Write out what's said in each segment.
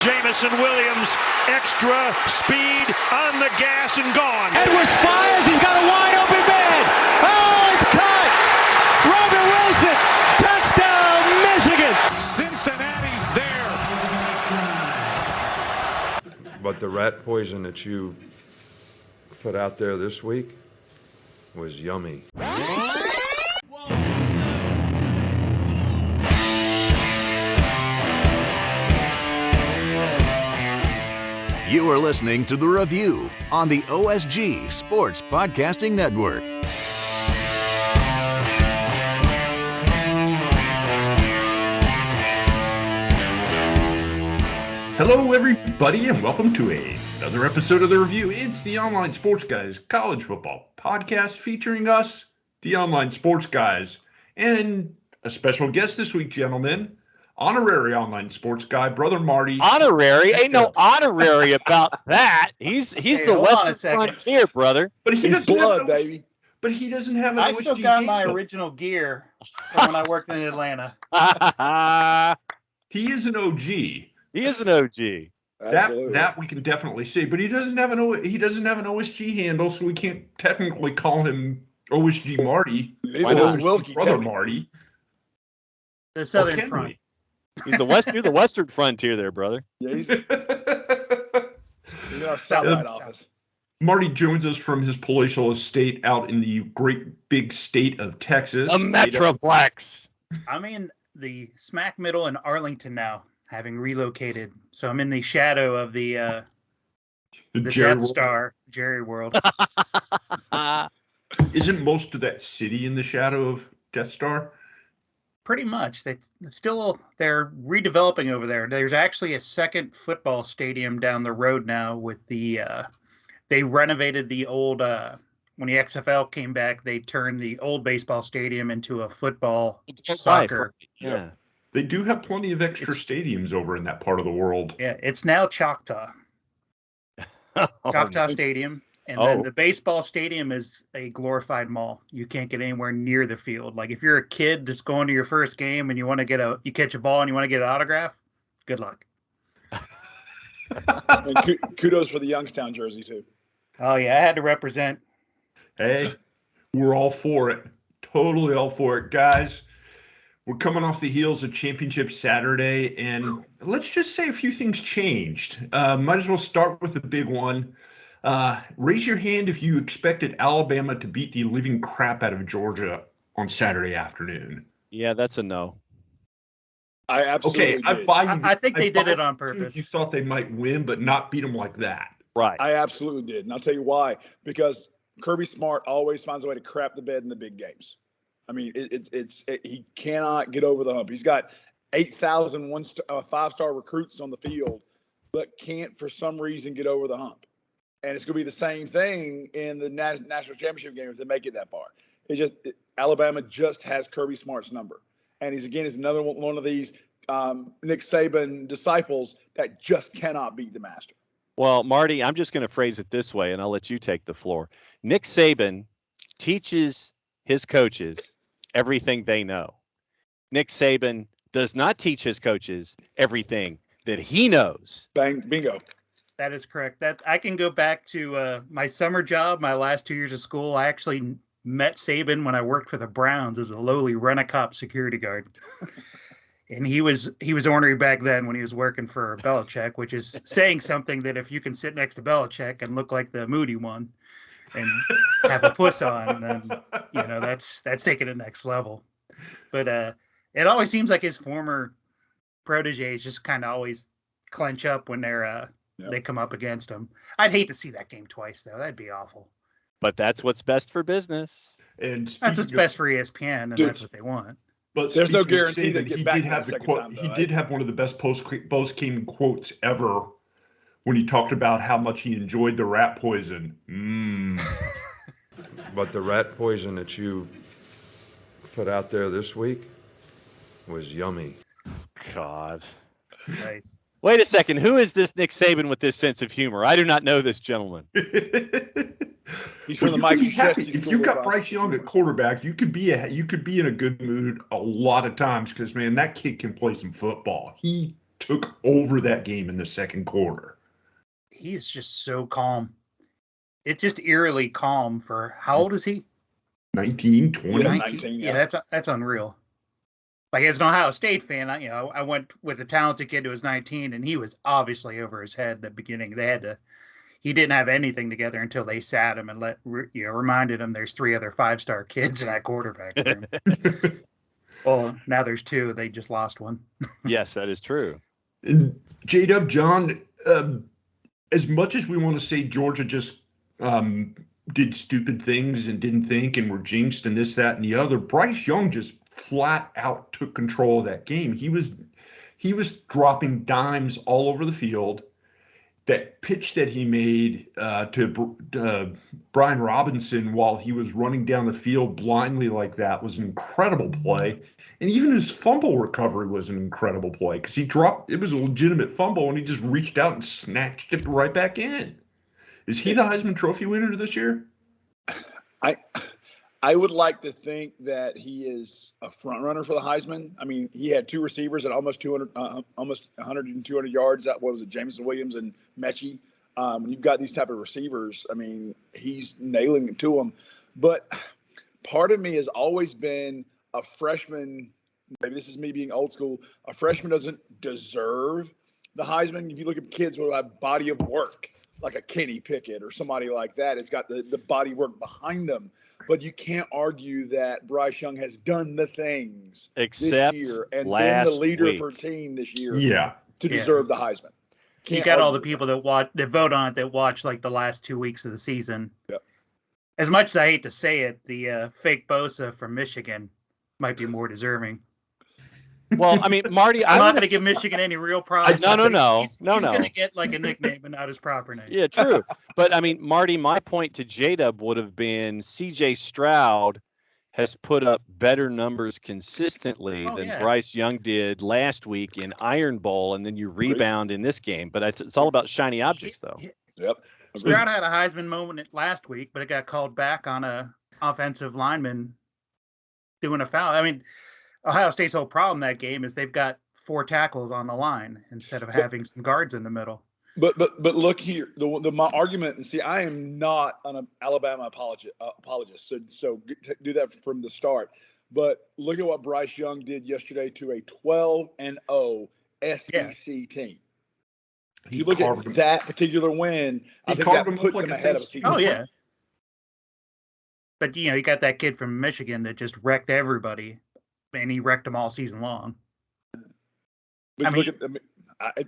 Jamison Williams, extra speed on the gas and gone. Edwards fires. He's got a wide open man. Oh, it's caught. Robert Wilson, touchdown, Michigan. Cincinnati's there. But the rat poison that you put out there this week was yummy. You are listening to The Review on the OSG Sports Podcasting Network. Hello, everybody, and welcome to another episode of The Review. It's the Online Sports Guys College Football Podcast featuring us, the Online Sports Guys, and a special guest this week, gentlemen. Honorary Online Sports Guy, Brother Marty. Honorary? Ain't no honorary about that. He's the Western Frontier, brother. But he doesn't blood, have baby. But he doesn't have an I still got my game. original gear from when I worked in Atlanta. He is an OG. He is an OG. That we can definitely see. But he doesn't have an OSG handle, so we can't technically call him OSG Marty. Why not? Wilkie, Brother Marty. The Southern Front. You're the Western Frontier there, brother. Yeah, he's in our satellite office. Marty joins us from his palatial estate out in the great big state of Texas. The Metroplex. I'm in the smack middle in Arlington now, having relocated. So I'm in the shadow of the Death Star, Jerry World. Isn't most of that city in the shadow of Death Star? Pretty much. They're redeveloping over there. There's actually a second football stadium down the road now with the they renovated the old when the XFL came back, they turned the old baseball stadium into a football soccer. Yeah. They do have plenty of extra stadiums over in that part of the world. Yeah, it's now Choctaw. Choctaw Stadium. And then the baseball stadium is a glorified mall. You can't get anywhere near the field. Like if you're a kid just going to your first game and you want to you catch a ball and you want to get an autograph, good luck. And kudos for the Youngstown jersey too. Oh yeah, I had to represent. Hey, we're all for it. Totally all for it, guys. We're coming off the heels of Championship Saturday, and let's just say a few things changed. Might as well start with the big one. Raise your hand if you expected Alabama to beat the living crap out of Georgia on Saturday afternoon. Yeah, that's a no. I absolutely did. I think they did it on purpose. You thought they might win, but not beat them like that. Right. I absolutely did. And I'll tell you why. Because Kirby Smart always finds a way to crap the bed in the big games. I mean, he cannot get over the hump. He's got 8,000 five-star recruits on the field, but can't for some reason get over the hump. And it's going to be the same thing in the national championship game if they make it that far. Alabama just has Kirby Smart's number. And he's another one of these Nick Saban disciples that just cannot beat the master. Well, Marty, I'm just going to phrase it this way, and I'll let you take the floor. Nick Saban teaches his coaches everything they know. Nick Saban does not teach his coaches everything that he knows. Bang, bingo. That is correct. That I can go back to my summer job, my last 2 years of school. I actually met Saban when I worked for the Browns as a lowly rent-a-cop security guard. And he was ornery back then when he was working for Belichick, which is saying something that if you can sit next to Belichick and look like the moody one and have a puss on, then that's taking it next level. But it always seems like his former proteges just kind of always clench up when they come up against him. I'd hate to see that game twice, though. That'd be awful. But that's what's best for business. And that's what's best for ESPN, and that's what they want. But there's no guarantee that he did have the quote. He did have one of the best post-game quotes ever when he talked about how much he enjoyed the rat poison. But the rat poison that you put out there this week was yummy. God. Nice. Wait a second. Who is this Nick Saban with this sense of humor? I do not know this gentleman. He's from the Mike Krzyzewski If you got Bryce Young at quarterback, you could be in a good mood a lot of times because, man, that kid can play some football. He took over that game in the second quarter. He is just so calm. It's just eerily calm for how old is he? 19, 20. Yeah, 19? 19, Yeah, that's unreal. Like, as an Ohio State fan, I went with a talented kid who was 19, and he was obviously over his head at the beginning. He didn't have anything together until they sat him and reminded him there's 3 other 5-star kids in that quarterback room. Well, now there's 2. They just lost one. Yes, that is true. And J-Dub, John, as much as we want to say Georgia just did stupid things and didn't think and were jinxed and this, that, and the other, Bryce Young just flat out took control of that game. He was dropping dimes all over the field. That pitch that he made to Brian Robinson while he was running down the field blindly like that was an incredible play. And even his fumble recovery was an incredible play because it was a legitimate fumble, and he just reached out and snatched it right back in. Is he the Heisman Trophy winner this year? I would like to think that he is a front runner for the Heisman. I mean, he had 2 receivers at almost 100 and 200 yards. That was Jameson Williams and Mechie. When you've got these type of receivers, I mean, he's nailing it to them. But part of me has always been a freshman. Maybe this is me being old school. A freshman doesn't deserve the Heisman. If you look at kids who have body of work, like a Kenny Pickett or somebody like that, it's got the body work behind them. But you can't argue that Bryce Young has done the things Except this year and been last the leader week. for team this year Yeah. to deserve the Heisman. You Can't got all the argue people that vote on it that watch like the last 2 weeks of the season. Yep. As much as I hate to say it, the fake Bosa from Michigan might be more deserving. Well, I mean, Marty, I'm I not would going to have give Michigan any real props. No. He's going to get like a nickname, but not his proper name. Yeah, true. But I mean, Marty, my point to J-Dub would have been C.J. Stroud has put up better numbers consistently than Bryce Young did last week in Iron Bowl, and then you rebound in this game. But it's all about shiny objects, though. Yep. Stroud had a Heisman moment last week, but it got called back on a offensive lineman doing a foul. I mean, Ohio State's whole problem that game is they've got 4 tackles on the line instead of having some guards in the middle. But look here, my argument, and see, I am not an Alabama apologist, so do that from the start. But look at what Bryce Young did yesterday to a 12-0 SEC team. If you look at that particular win, I think that puts him ahead of us. Oh, yeah. But, you got that kid from Michigan that just wrecked everybody, and he wrecked them all season long. But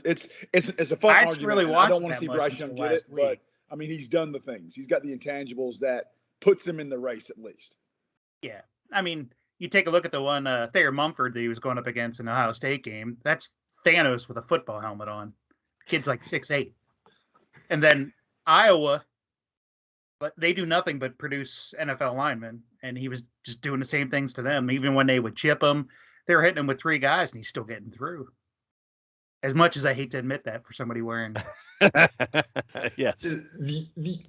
it's a fun argument. Really I don't want to see Bryce Young get it, but, I mean, he's done the things. He's got the intangibles that puts him in the race at least. Yeah. I mean, you take a look at the one Thayer Mumford that he was going up against in the Ohio State game. That's Thanos with a football helmet on. Kid's like 6'8". And then Iowa, but they do nothing but produce NFL linemen, and he was just doing the same things to them. Even when they would chip him, they were hitting him with 3 guys, and he's still getting through. As much as I hate to admit that for somebody wearing. Yes.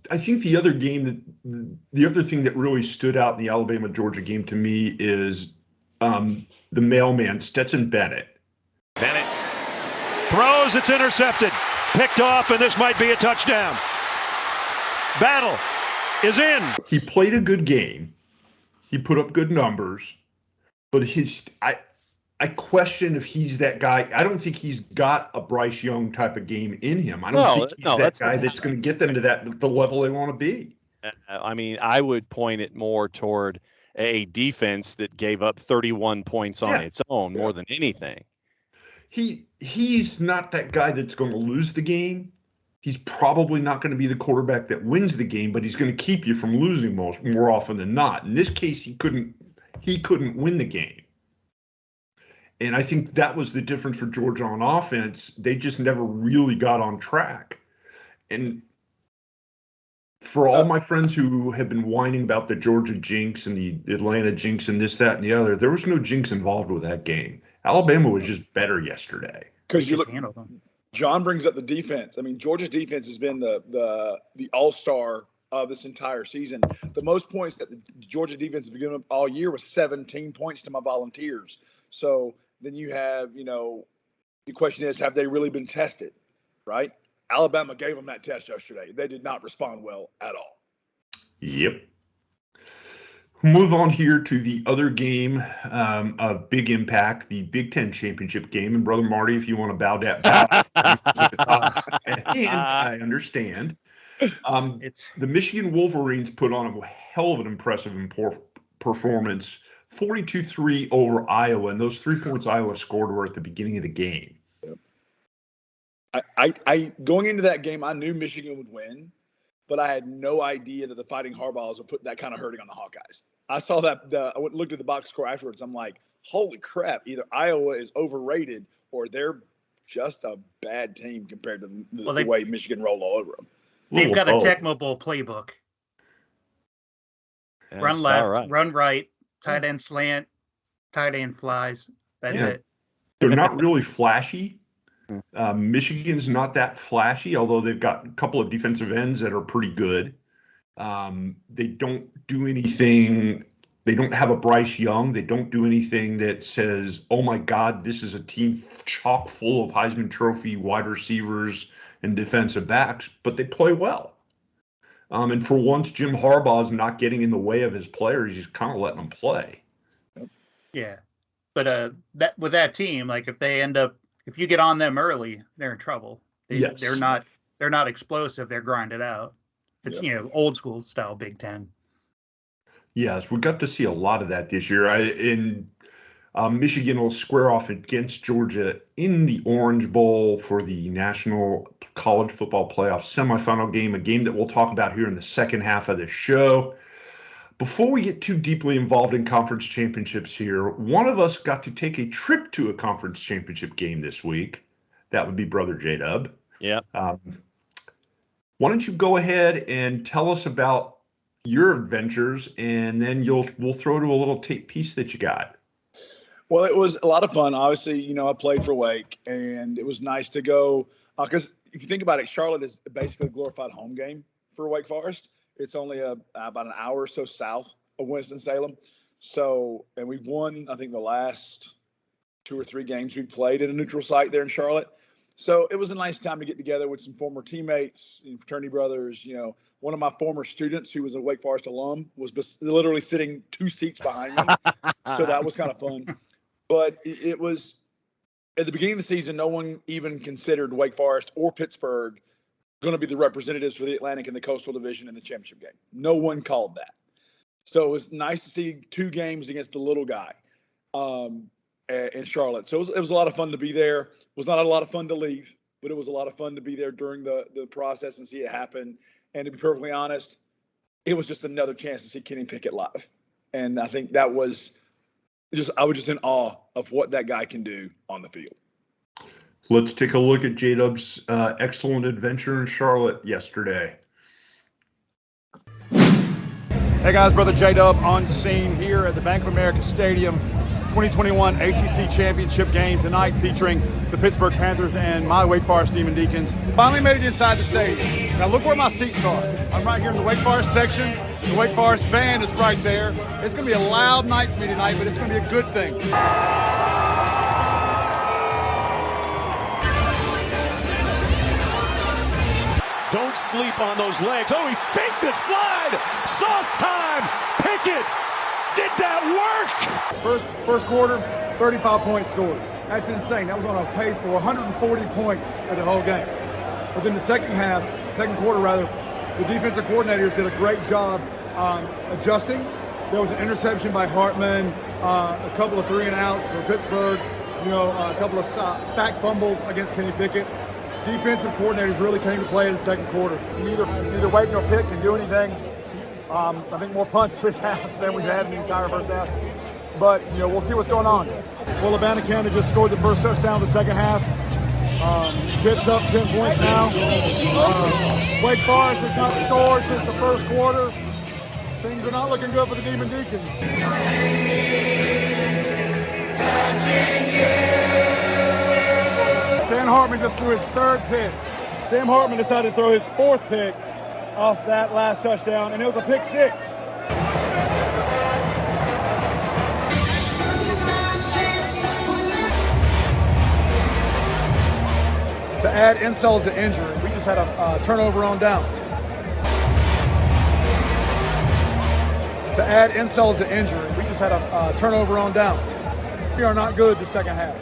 I think the other thing that really stood out in the Alabama-Georgia game to me is the mailman, Stetson Bennett. Bennett throws, it's intercepted, picked off, and this might be a touchdown. Battle is in. He played a good game. He put up good numbers, but I question if he's that guy. I don't think he's got a Bryce Young type of game in him. I don't think he's that guy that's going to get them to the level they want to be. I mean, I would point it more toward a defense that gave up 31 points on its own more than anything. He's not that guy that's going to lose the game. He's probably not going to be the quarterback that wins the game, but he's going to keep you from losing more often than not. In this case, he couldn't win the game. And I think that was the difference for Georgia on offense. They just never really got on track. And for all my friends who have been whining about the Georgia jinx and the Atlanta jinx and this, that, and the other, there was no jinx involved with that game. Alabama was just better yesterday. Because you look, John brings up the defense. I mean, Georgia's defense has been the all-star of this entire season. The most points that the Georgia defense has given up all year was 17 points to my Volunteers. So then you have, The question is, have they really been tested, right? Alabama gave them that test yesterday. They did not respond well at all. Yep. Move on here to the other game of big impact, the Big Ten Championship game. And Brother Marty, if you want to bow down, and I understand. The Michigan Wolverines put on a hell of an impressive performance, 42-3 over Iowa, and those 3 points Iowa scored were at the beginning of the game. I going into that game, I knew Michigan would win, but I had no idea that the Fighting Harbaughs would put that kind of hurting on the Hawkeyes. I saw that. I went and looked at the box score afterwards. I'm like, holy crap! Either Iowa is overrated or they're just a bad team compared to the way Michigan rolled all over them. They've got a Tecmo Bowl playbook. Yeah, run left, run right, tight end slant, tight end flies. That's it. They're not really flashy. Michigan's not that flashy, although they've got a couple of defensive ends that are pretty good. They don't do anything. They don't have a Bryce Young. They don't do anything that says, oh my God, this is a team chock full of Heisman Trophy wide receivers and defensive backs, but they play well. And for once, Jim Harbaugh's not getting in the way of his players. He's kind of letting them play. Yeah. But that with that team, like if you get on them early, they're in trouble. They're not explosive. They're grinded out. It's old school style Big Ten. Yes, we got to see a lot of that this year. Michigan will square off against Georgia in the Orange Bowl for the National College Football Playoff semifinal game, a game that we'll talk about here in the second half of the show. Before we get too deeply involved in conference championships here, one of us got to take a trip to a conference championship game this week. That would be Brother J-Dub. Yeah. Why don't you go ahead and tell us about your adventures, and then we'll throw to a little tape piece that you got. Well, it was a lot of fun. Obviously, I played for Wake, and it was nice to go because if you think about it, Charlotte is basically a glorified home game for Wake Forest. It's only about an hour or so south of Winston-Salem. So, and we've won, I think, the last 2 or 3 games we played at a neutral site there in Charlotte. So it was a nice time to get together with some former teammates and fraternity brothers. One of my former students who was a Wake Forest alum was literally sitting 2 seats behind me. So that was kind of fun. But it was at the beginning of the season, no one even considered Wake Forest or Pittsburgh going to be the representatives for the Atlantic and the Coastal Division in the championship game. No one called that. So it was nice to see 2 games against the little guy in Charlotte. So it was a lot of fun to be there. It was not a lot of fun to leave, but it was a lot of fun to be there during the process and see it happen. And to be perfectly honest, it was just another chance to see Kenny Pickett live. And I think that was I was just in awe of what that guy can do on the field. Let's take a look at J-Dub's excellent adventure in Charlotte yesterday. Hey guys, Brother J-Dub on scene here at the Bank of America Stadium. 2021 ACC Championship game tonight featuring the Pittsburgh Panthers and my Wake Forest Demon Deacons. Finally made it inside the stadium. Now look where my seats are. I'm right here in the Wake Forest section. The Wake Forest band is right there. It's going to be a loud night for me tonight, but it's going to be a good thing. Don't sleep on those legs. Oh, he faked the slide. Sauce time. Pickett. Did that work? First quarter, 35 points scored. That's insane. That was on a pace for 140 points for the whole game. But then the second quarter, the defensive coordinators did a great job adjusting. There was an interception by Hartman, a couple of 3-and-outs for Pittsburgh, a couple of sack fumbles against Kenny Pickett. Defensive coordinators really came to play in the second quarter. Neither Wake nor Pitt can do anything. I think more punts this half than we've had in the entire first half. But, we'll see what's going on. Well, Abanikanda just scored the first touchdown of the second half. Pitt's up 10 points now. Wake Forest has not scored since the first quarter. Things are not looking good for the Demon Deacons. Sam Hartman just threw his 3rd pick. Sam Hartman decided to throw his 4th pick off that last touchdown, and it was a pick 6. To add insult to injury, we just had a turnover on downs. To add insult to injury, we just had a turnover on downs. We are not good the second half.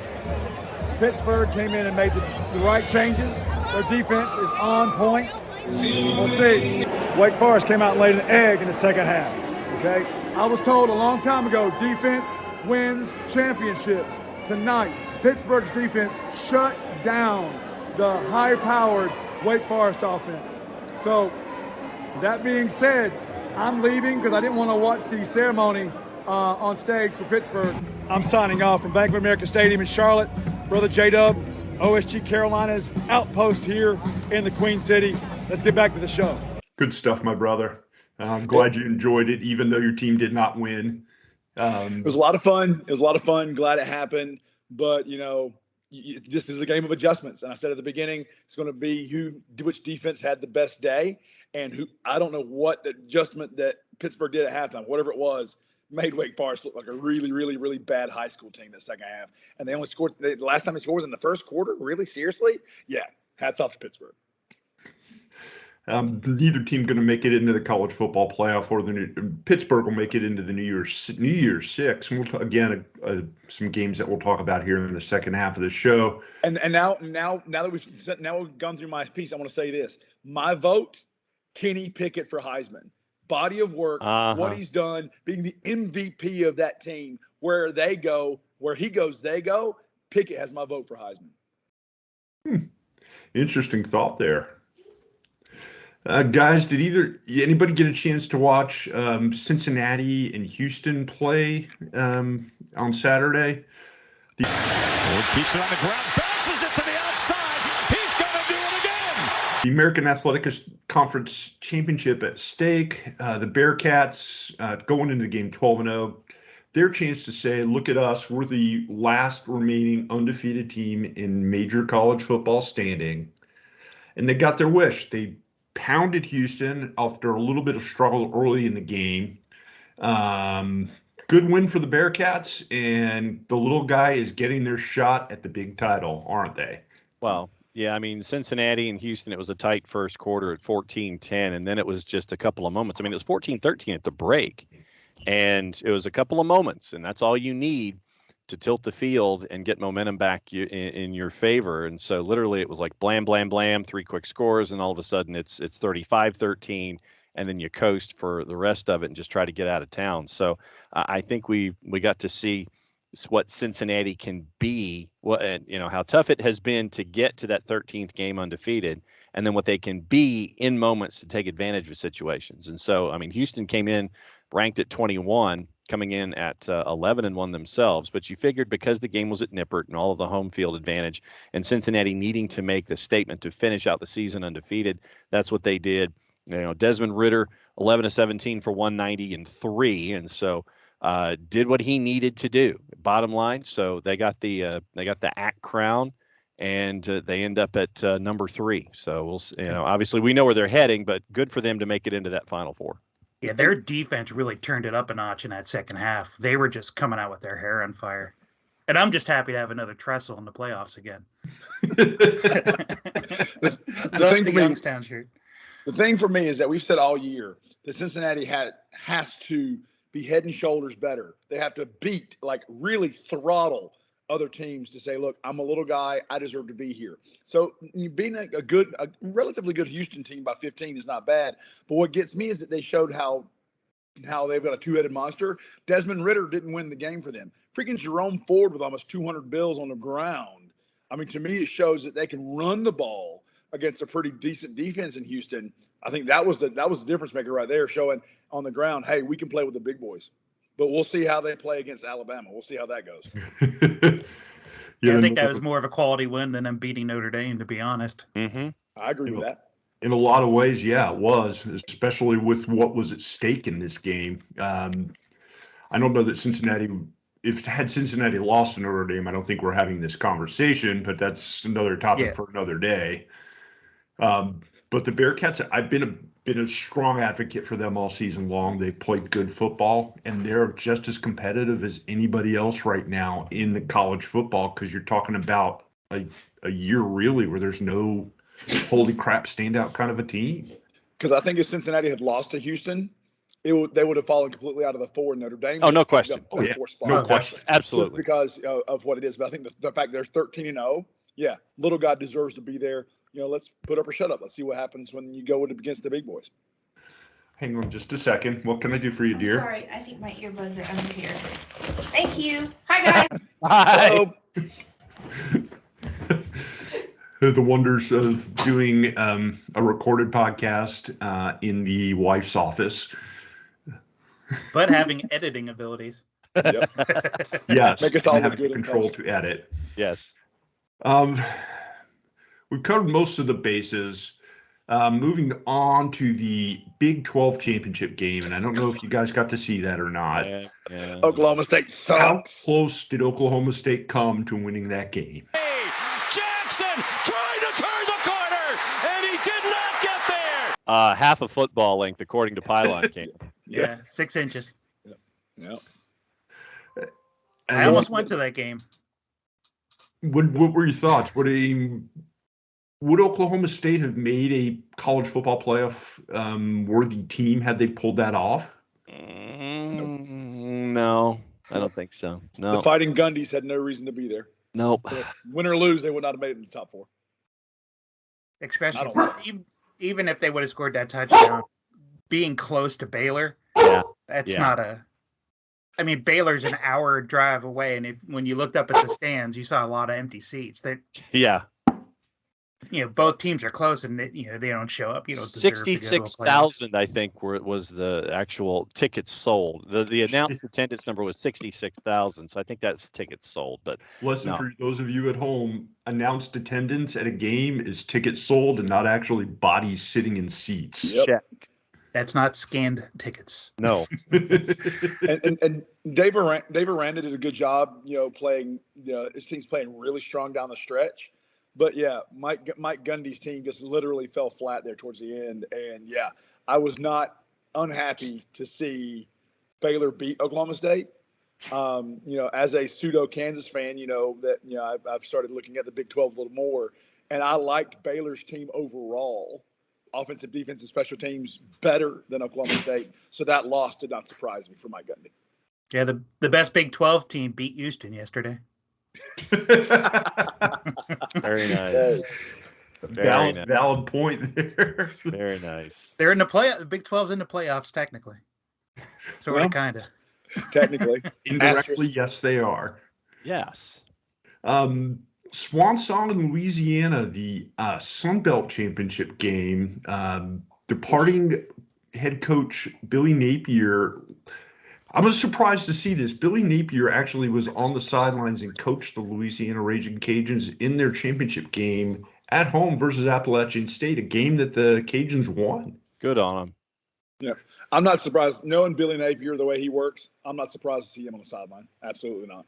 Pittsburgh came in and made the right changes. Their defense is on point. We'll see. Wake Forest came out and laid an egg in the second half. Okay? I was told a long time ago, defense wins championships. Tonight, Pittsburgh's defense shut down the high-powered Wake Forest offense. So, that being said, I'm leaving because I didn't want to watch the ceremony on stage for Pittsburgh. I'm signing off from Bank of America Stadium in Charlotte. Brother J-Dub, OSG Carolina's outpost here in the Queen City. Let's get back to the show. Good stuff, my brother. I'm glad you enjoyed it, even though your team did not win. It was a lot of fun. It was a lot of fun. Glad it happened. But, this is a game of adjustments. And I said at the beginning, it's going to be which defense had the best day. And I don't know what adjustment that Pittsburgh did at halftime, whatever it was, made Wake Forest look like a really, really, really bad high school team that second half. And they only scored the last time they scored was in the first quarter. Really? Seriously? Yeah. Hats off to Pittsburgh. Neither team going to make it into the college football playoff, or Pittsburgh will make it into the New Year's Six. And we'll some games that we'll talk about here in the second half of the show. And now that we've gone through my piece, I want to say this: my vote, Kenny Pickett for Heisman. Body of work, what he's done, being the MVP of that team. Where he goes, they go. Pickett has my vote for Heisman. Interesting thought there. Guys, did anybody get a chance to watch Cincinnati and Houston play on Saturday? Ford keeps it on the ground, bounces it to the outside. He's going to do it again. The American Athletic Conference Championship at stake. The Bearcats going into the game 12-0. Their chance to say, look at us, we're the last remaining undefeated team in major college football standing. And they got their wish. They pounded Houston after a little bit of struggle early in the game. Good win for the Bearcats, and the little guy is getting their shot at the big title, aren't they? Well, yeah, I mean, Cincinnati and Houston, it was a tight first quarter at 14-10, and then it was just a couple of moments. I mean, it was 14-13 at the break, and it was a couple of moments, and that's all you need to tilt the field and get momentum back in your favor. And so literally it was like blam, blam, blam, 3 quick scores, and all of a sudden it's 35-13, and then you coast for the rest of it and just try to get out of town. So I think we got to see what Cincinnati can be, how tough it has been to get to that 13th game undefeated, and then what they can be in moments to take advantage of situations. And so, I mean, Houston came in ranked at 21, coming in at 11-1 themselves, but you figured because the game was at Nippert and all of the home field advantage, and Cincinnati needing to make the statement to finish out the season undefeated, that's what they did. Desmond Ridder, 11-17 for 190 and 3, and so did what he needed to do. Bottom line, so they got the ACC crown, and they end up at number 3. So obviously we know where they're heading, but good for them to make it into that Final Four. Yeah, their defense really turned it up a notch in that second half. They were just coming out with their hair on fire. And I'm just happy to have another Tressel in the playoffs again. the Youngstown shirt. The thing for me is that we've said all year that Cincinnati has to be head and shoulders better. They have to really throttle other teams to say, look, I'm a little guy. I deserve to be here. So being a relatively good Houston team by 15 is not bad. But what gets me is that they showed how they've got a two-headed monster. Desmond Ridder didn't win the game for them. Freaking Jerome Ford with almost 200 bills on the ground. I mean, to me, it shows that they can run the ball against a pretty decent defense in Houston. I think that was the difference maker right there, showing on the ground, hey, we can play with the big boys. But we'll see how they play against Alabama. We'll see how that goes. I think that was more of a quality win than them beating Notre Dame, to be honest. Mm-hmm. I agree with that. In a lot of ways, yeah, it was, especially with what was at stake in this game. I don't know that Cincinnati lost to Notre Dame, I don't think we're having this conversation, but that's another topic for another day. But the Bearcats, I've been a strong advocate for them all season long. They've played good football, and they're just as competitive as anybody else right now in the college football, because you're talking about a year really where there's no holy crap standout kind of a team. Because I think if Cincinnati had lost to Houston, they would have fallen completely out of the 4 in Notre Dame. Oh, no question. Oh, yeah. 4 spot. No question. Absolutely. Just because of what it is. But I think the fact they're 13-0, yeah, little guy deserves to be there. Let's put up or shut up. Let's see what happens when you go against the big boys. Hang on just a second. What can I do for you, dear? Sorry, I think my earbuds are under here. Thank you. Hi, guys. Hi. The wonders of doing a recorded podcast in the wife's office. But having editing abilities. Yep. Yes. Make us all and look having good in control post. to edit. Yes. We've covered most of the bases. Moving on to the Big 12 championship game, and I don't know if you guys got to see that or not. Yeah. Oklahoma State How sucks. close did Oklahoma State come to winning that game? Jackson trying to turn the corner, and he did not get there. Half a football length, according to Pylon King. Yeah, 6 inches. Yeah. I almost went to that game. What were your thoughts? Would Oklahoma State have made a college football playoff worthy team had they pulled that off? No, I don't think so. No. The Fighting Gundies had no reason to be there. Nope. So win or lose, they would not have made it in the top 4. Especially even if they would have scored that touchdown, being close to Baylor. Yeah. That's not a. I mean, Baylor's an hour drive away, and when you looked up at the stands, you saw a lot of empty seats. Yeah. Both teams are close, and they don't show up. 66,000, I think, was the actual tickets sold. The announced attendance number was 66,000, so I think that's tickets sold. But listen, for those of you at home, announced attendance at a game is tickets sold and not actually bodies sitting in seats. Yep. Check. That's not scanned tickets. No. and Dave Aranda did a good job, playing. His team's playing really strong down the stretch. But yeah, Mike Gundy's team just literally fell flat there towards the end. And yeah, I was not unhappy to see Baylor beat Oklahoma State. As a pseudo Kansas fan, I've started looking at the Big 12 a little more, and I liked Baylor's team overall, offensive, defensive, special teams better than Oklahoma State. So that loss did not surprise me for Mike Gundy. Yeah, the best Big 12 team beat Houston yesterday. Very nice. Valid point there. Very nice. They're in the play. The Big 12's in the playoffs technically. So we're kind of technically. Indirectly, yes, they are. Yes. Swan Song in Louisiana, the Sun Belt Championship game. Departing head coach Billy Napier. I was surprised to see this. Billy Napier actually was on the sidelines and coached the Louisiana Raging Cajuns in their championship game at home versus Appalachian State, a game that the Cajuns won. Good on him. Yeah, I'm not surprised. Knowing Billy Napier the way he works, I'm not surprised to see him on the sideline. Absolutely not.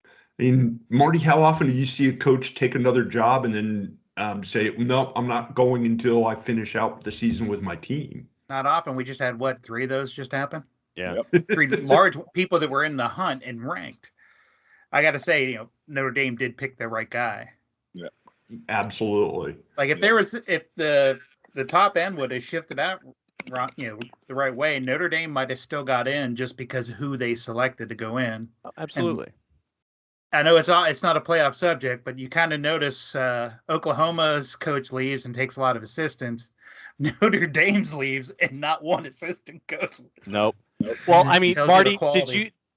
I mean, Marty, how often do you see a coach take another job and then say, no, I'm not going until I finish out the season with my team? Not often. We just had, 3 of those just happen? Yeah. Yep. 3 large people that were in the hunt and ranked. I got to say, Notre Dame did pick the right guy. Yeah, absolutely. Like if the top end would have shifted out, the right way, Notre Dame might have still got in just because of who they selected to go in. Absolutely. And I know it's not a playoff subject, but you kind of notice Oklahoma's coach leaves and takes a lot of assistants. Notre Dame's leaves and not one assistant coach. Nope. Well, I mean, Marty,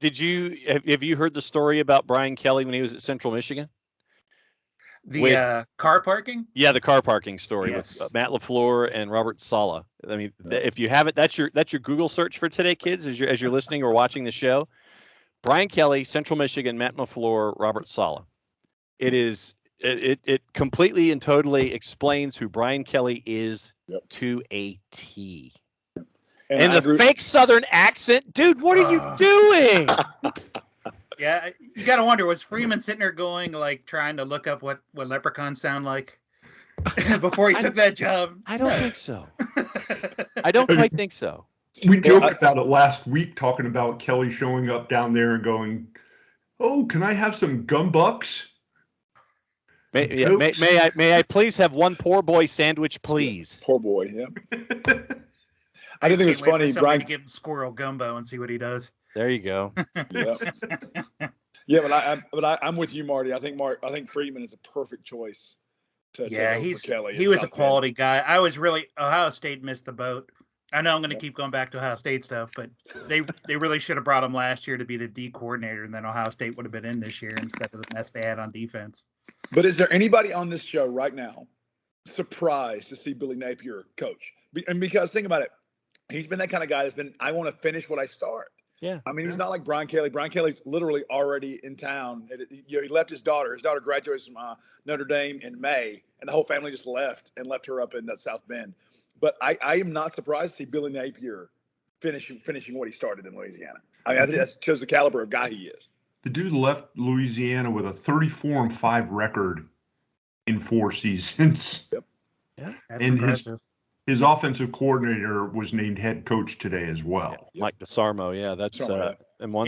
did you have you heard the story about Brian Kelly when he was at Central Michigan? Car parking? Yeah, the car parking story yes. with Matt LaFleur and Robert Saleh. I mean, if you haven't, that's your Google search for today, kids, as you're listening or watching the show. Brian Kelly, Central Michigan, Matt LaFleur, Robert Saleh. It completely and totally explains who Brian Kelly is to a T. And the fake Southern accent, dude, what are you doing? Yeah, you got to wonder, was Freeman sitting there going, trying to look up what leprechauns sound like before he took that job? I don't think so. I don't quite think so. We joked about it last week, talking about Kelly showing up down there and going, "Oh, can I have some gumbucks?" May I please have one poor boy sandwich, please? Poor boy. Yeah. I just think it's funny, Brian. To give him squirrel gumbo and see what he does. There you go. Yeah, but I'm with you, Marty. I think Friedman is a perfect choice. He was a quality guy. I was really Ohio State missed the boat. I know I'm going to keep going back to Ohio State stuff, but they really should have brought him last year to be the D coordinator, and then Ohio State would have been in this year instead of the mess they had on defense. But is there anybody on this show right now surprised to see Billy Napier coach? And because think about it, he's been that kind of guy that's been, I want to finish what I start. Yeah. I mean, he's not like Brian Kelly. Brian Kelly's literally already in town. He left his daughter. His daughter graduated from Notre Dame in May, and the whole family just left her up in South Bend. But I am not surprised to see Billy Napier finishing what he started in Louisiana. I mean, I think that shows the caliber of guy he is. The dude left Louisiana with a 34-5 record in 4 seasons. Yep. Yeah, that's and impressive. His offensive coordinator was named head coach today as well. Yeah, Mike DeSarmo. Yeah, that's and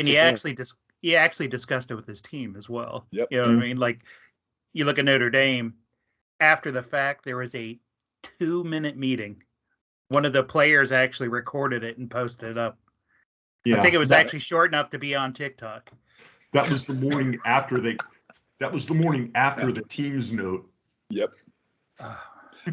he actually discussed it with his team as well. Yep. You know what I mean? Like, you look at Notre Dame. After the fact, there was a 2-minute meeting. One of the players actually recorded it and posted it up. Yeah, I think it was actually short enough to be on TikTok. That was the morning after the team's note. Yep.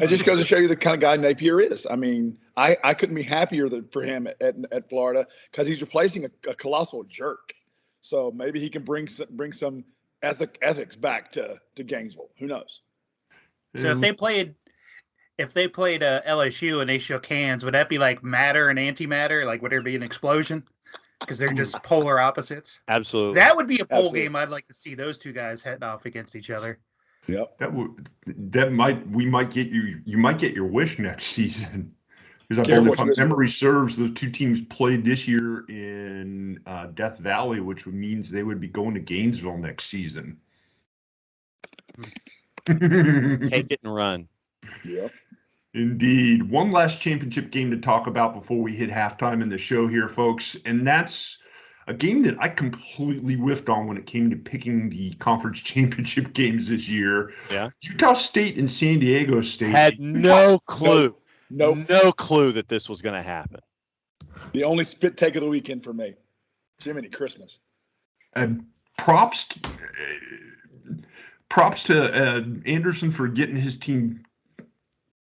It just goes to show you the kind of guy Napier is. I mean, I couldn't be happier for him at Florida because he's replacing a colossal jerk. So maybe he can bring some ethics back to Gainesville. Who knows? So if they played LSU and they shook hands, would that be like matter and antimatter? Like, would there be an explosion? Because they're just polar opposites. Absolutely. That would be a bowl game. I'd like to see those two guys heading off against each other. Yep. You might get your wish next season. Because I believe, if my memory serves, those two teams played this year in Death Valley, which means they would be going to Gainesville next season. Take it and run. Yep. Indeed. One last championship game to talk about before we hit halftime in the show here, folks. And that's a game that I completely whiffed on when it came to picking the conference championship games this year. Yeah. Utah State and San Diego State. Had no clue. Nope. No clue that this was going to happen. The only spit take of the weekend for me. Jiminy Christmas. Props to Anderson for getting his team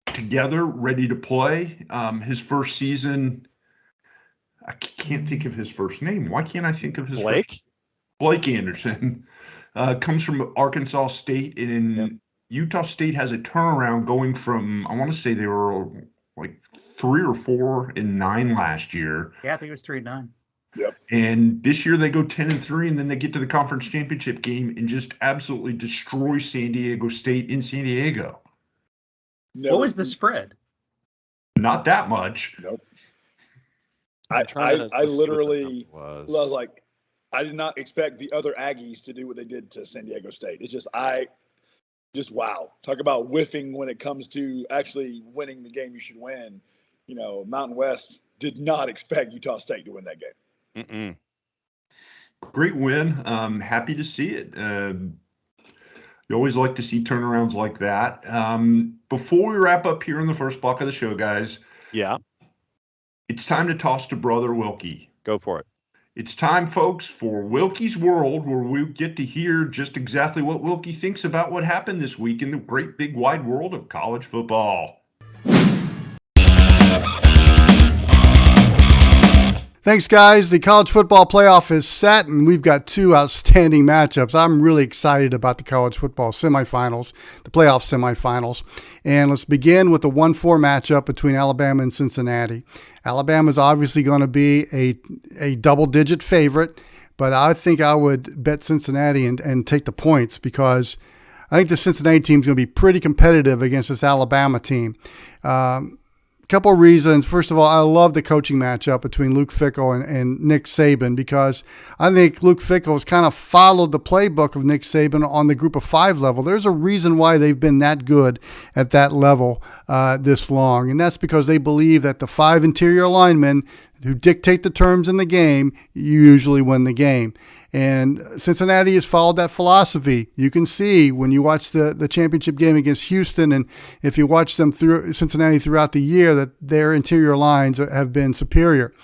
together, ready to play. His first season, I can't think of his first name. Why can't I think of his Blake? Blake Anderson comes from Arkansas State, and Utah State has a turnaround going from, I want to say they were like 3 or 4-9 last year. Yeah, I think it was 3-9. Yep. And this year they go 10-3, and then they get to the conference championship game and just absolutely destroy San Diego State in San Diego. What was the spread? Not that much. Nope. I literally was like, I did not expect the other Aggies to do what they did to San Diego State. It's just wow. Talk about whiffing when it comes to actually winning the game you should win. You know, Mountain West did not expect Utah State to win that game. Mm-mm. Great win. Happy to see it. You always like to see turnarounds like that. Before we wrap up here in the first block of the show, guys. Yeah. It's time to toss to Brother Wilkie. Go for it. It's time, folks, for Wilkie's World, where we get to hear just exactly what Wilkie thinks about what happened this week in the great big wide world of college football. Thanks, guys. The college football playoff is set, and we've got 2 outstanding matchups. I'm really excited about the college football semifinals, the playoff semifinals. And let's begin with the 1-4 matchup between Alabama and Cincinnati. Alabama's obviously going to be a double-digit favorite, but I think I would bet Cincinnati and take the points because I think the Cincinnati team is going to be pretty competitive against this Alabama team. Couple of reasons. First of all, I love the coaching matchup between Luke Fickell and Nick Saban because I think Luke Fickell has kind of followed the playbook of Nick Saban on the Group of 5 level. There's a reason why they've been that good at that level this long, and that's because they believe that the 5 interior linemen, who dictate the terms in the game, you usually win the game. And Cincinnati has followed that philosophy. You can see when you watch the championship game against Houston, and if you watch them through Cincinnati throughout the year, that their interior lines have been superior.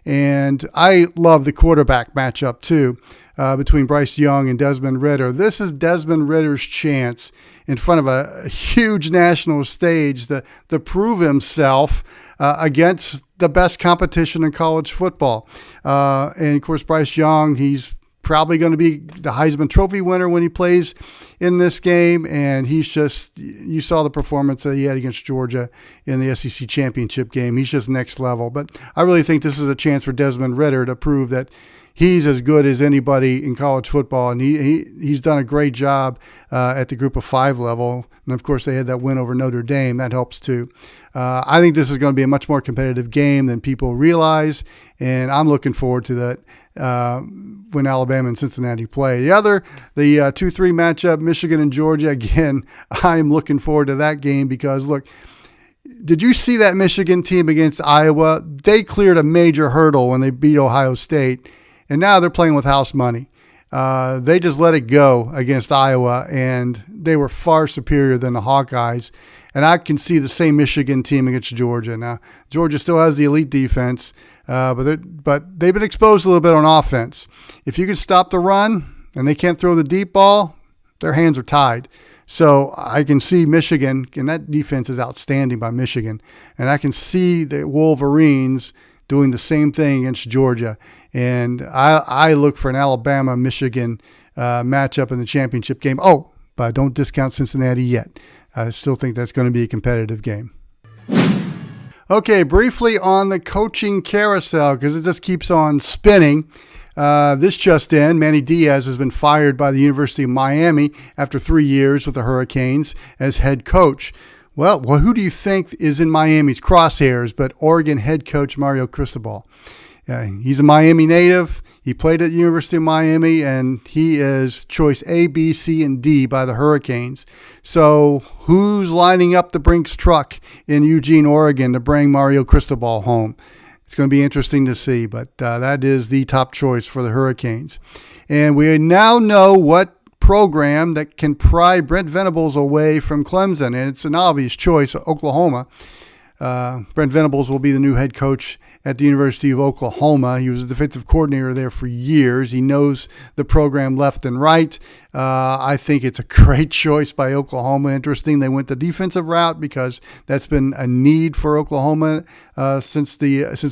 And I love the quarterback matchup too, between Bryce Young and Desmond Ridder. This is Desmond Ridder's chance in front of a huge national stage to prove himself against the best competition in college football. And of course, Bryce Young, he's probably going to be the Heisman Trophy winner when he plays in this game. And he's just, you saw the performance that he had against Georgia in the SEC Championship game. He's just next level. But I really think this is a chance for Desmond Ridder to prove that he's as good as anybody in college football. And he's done a great job at the group of 5 level. And of course, they had that win over Notre Dame. That helps too. I think this is going to be a much more competitive game than people realize. And I'm looking forward to that when Alabama and Cincinnati play. The 2-3 matchup, Michigan and Georgia. Again, I'm looking forward to that game because, look, did you see that Michigan team against Iowa? They cleared a major hurdle when they beat Ohio State, and now they're playing with house money. They just let it go against Iowa, and they were far superior than the Hawkeyes. And I can see the same Michigan team against Georgia. Now, Georgia still has the elite defense, but they've been exposed a little bit on offense. If you can stop the run and they can't throw the deep ball, their hands are tied. So I can see Michigan, and that defense is outstanding by Michigan, and I can see the Wolverines doing the same thing against Georgia. And I look for an Alabama-Michigan matchup in the championship game. Oh, but don't discount Cincinnati yet. I still think that's going to be a competitive game. Okay, briefly on the coaching carousel, because it just keeps on spinning. This just in, Manny Diaz has been fired by the University of Miami after 3 years with the Hurricanes as head coach. Well, who do you think is in Miami's crosshairs but Oregon head coach Mario Cristobal? He's a Miami native. He played at the University of Miami, and he is choice A, B, C, and D by the Hurricanes. So who's lining up the Brinks truck in Eugene, Oregon to bring Mario Cristobal home? It's going to be interesting to see, but that is the top choice for the Hurricanes. And we now know what program that can pry Brent Venables away from Clemson, and it's an obvious choice, Oklahoma. Brent Venables will be the new head coach at the University of Oklahoma. He was a defensive coordinator there for years. He knows the program left and right. I think it's a great choice by Oklahoma. Interesting, they went the defensive route because that's been a need for Oklahoma since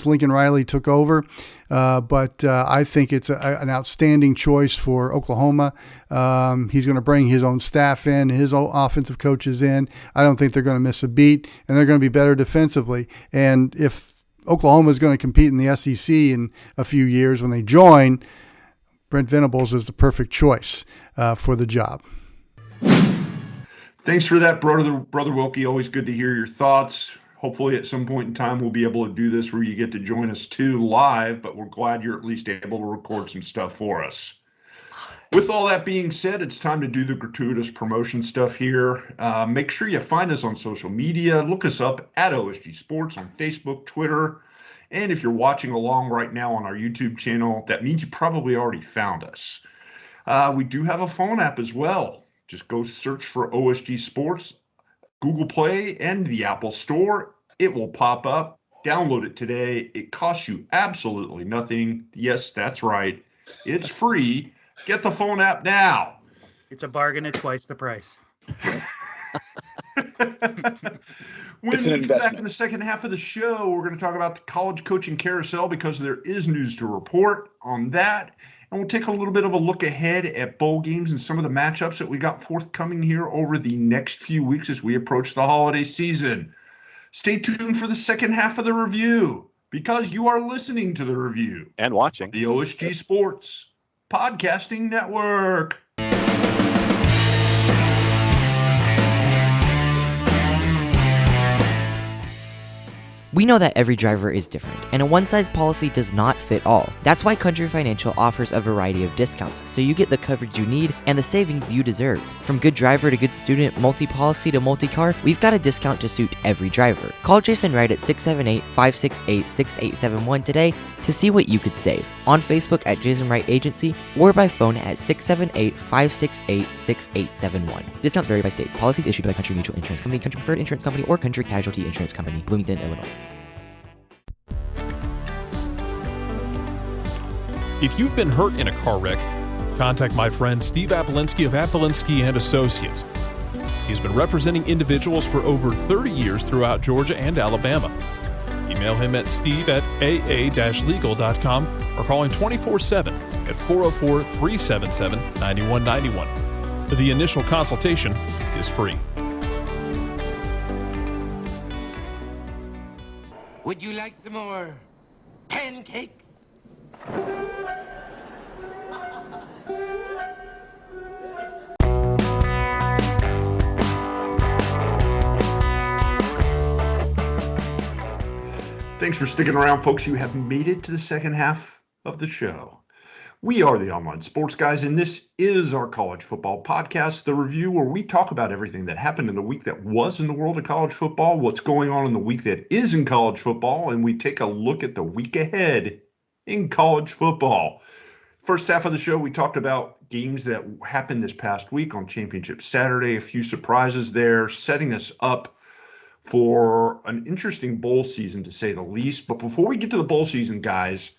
Lincoln Riley took over. But I think it's an outstanding choice for Oklahoma. He's going to bring his own staff in, his own offensive coaches in. I don't think they're going to miss a beat, and they're going to be better defensively. And if Oklahoma is going to compete in the SEC in a few years when they join, Brent Venables is the perfect choice for the job. Thanks for that, Brother Wilkie. Always good to hear your thoughts. Hopefully at some point in time we'll be able to do this where you get to join us too live, but we're glad you're at least able to record some stuff for us. With all that being said, it's time to do the gratuitous promotion stuff here. Make sure you find us on social media. Look us up at OSG Sports on Facebook, Twitter, and if you're watching along right now on our YouTube channel, that means you probably already found us. We do have a phone app as well. Just go search for OSG Sports, Google Play, and the Apple Store. It will pop up. Download it today. It costs you absolutely nothing. Yes, that's right. It's free. Get the phone app now. It's a bargain at twice the price. When we get back in the second half of the show, we're going to talk about the college coaching carousel because there is news to report on that. And we'll take a little bit of a look ahead at bowl games and some of the matchups that we got forthcoming here over the next few weeks as we approach the holiday season. Stay tuned for the second half of the review because you are listening to the review. And watching. The OSG Sports Podcasting Network. We know that every driver is different, and a one-size policy does not fit all. That's why Country Financial offers a variety of discounts, so you get the coverage you need and the savings you deserve. From good driver to good student, multi-policy to multi-car, we've got a discount to suit every driver. Call Jason Wright at 678-568-6871 today to see what you could save. On Facebook at Jason Wright Agency or by phone at 678-568-6871. Discounts vary by state. Policies issued by Country Mutual Insurance Company, Country Preferred Insurance Company, or Country Casualty Insurance Company, Bloomington, Illinois. If you've been hurt in a car wreck, contact my friend Steve Apolinski of Apolinski & Associates. He's been representing individuals for over 30 years throughout Georgia and Alabama. Email him at steve@aa-legal.com or call him 24/7 at 404-377-9191. The initial consultation is free. Would you like some more pancakes? Thanks for sticking around, folks. You have made it to the second half of the show. We are the Online Sports Guys, and this is our college football podcast, The Review, where we talk about everything that happened in the week that was in the world of college football, what's going on in the week that is in college football, and we take a look at the week ahead in college football. First half of the show, we talked about games that happened this past week on Championship Saturday, a few surprises there, setting us up for an interesting bowl season, to say the least. But before we get to the bowl season, guys,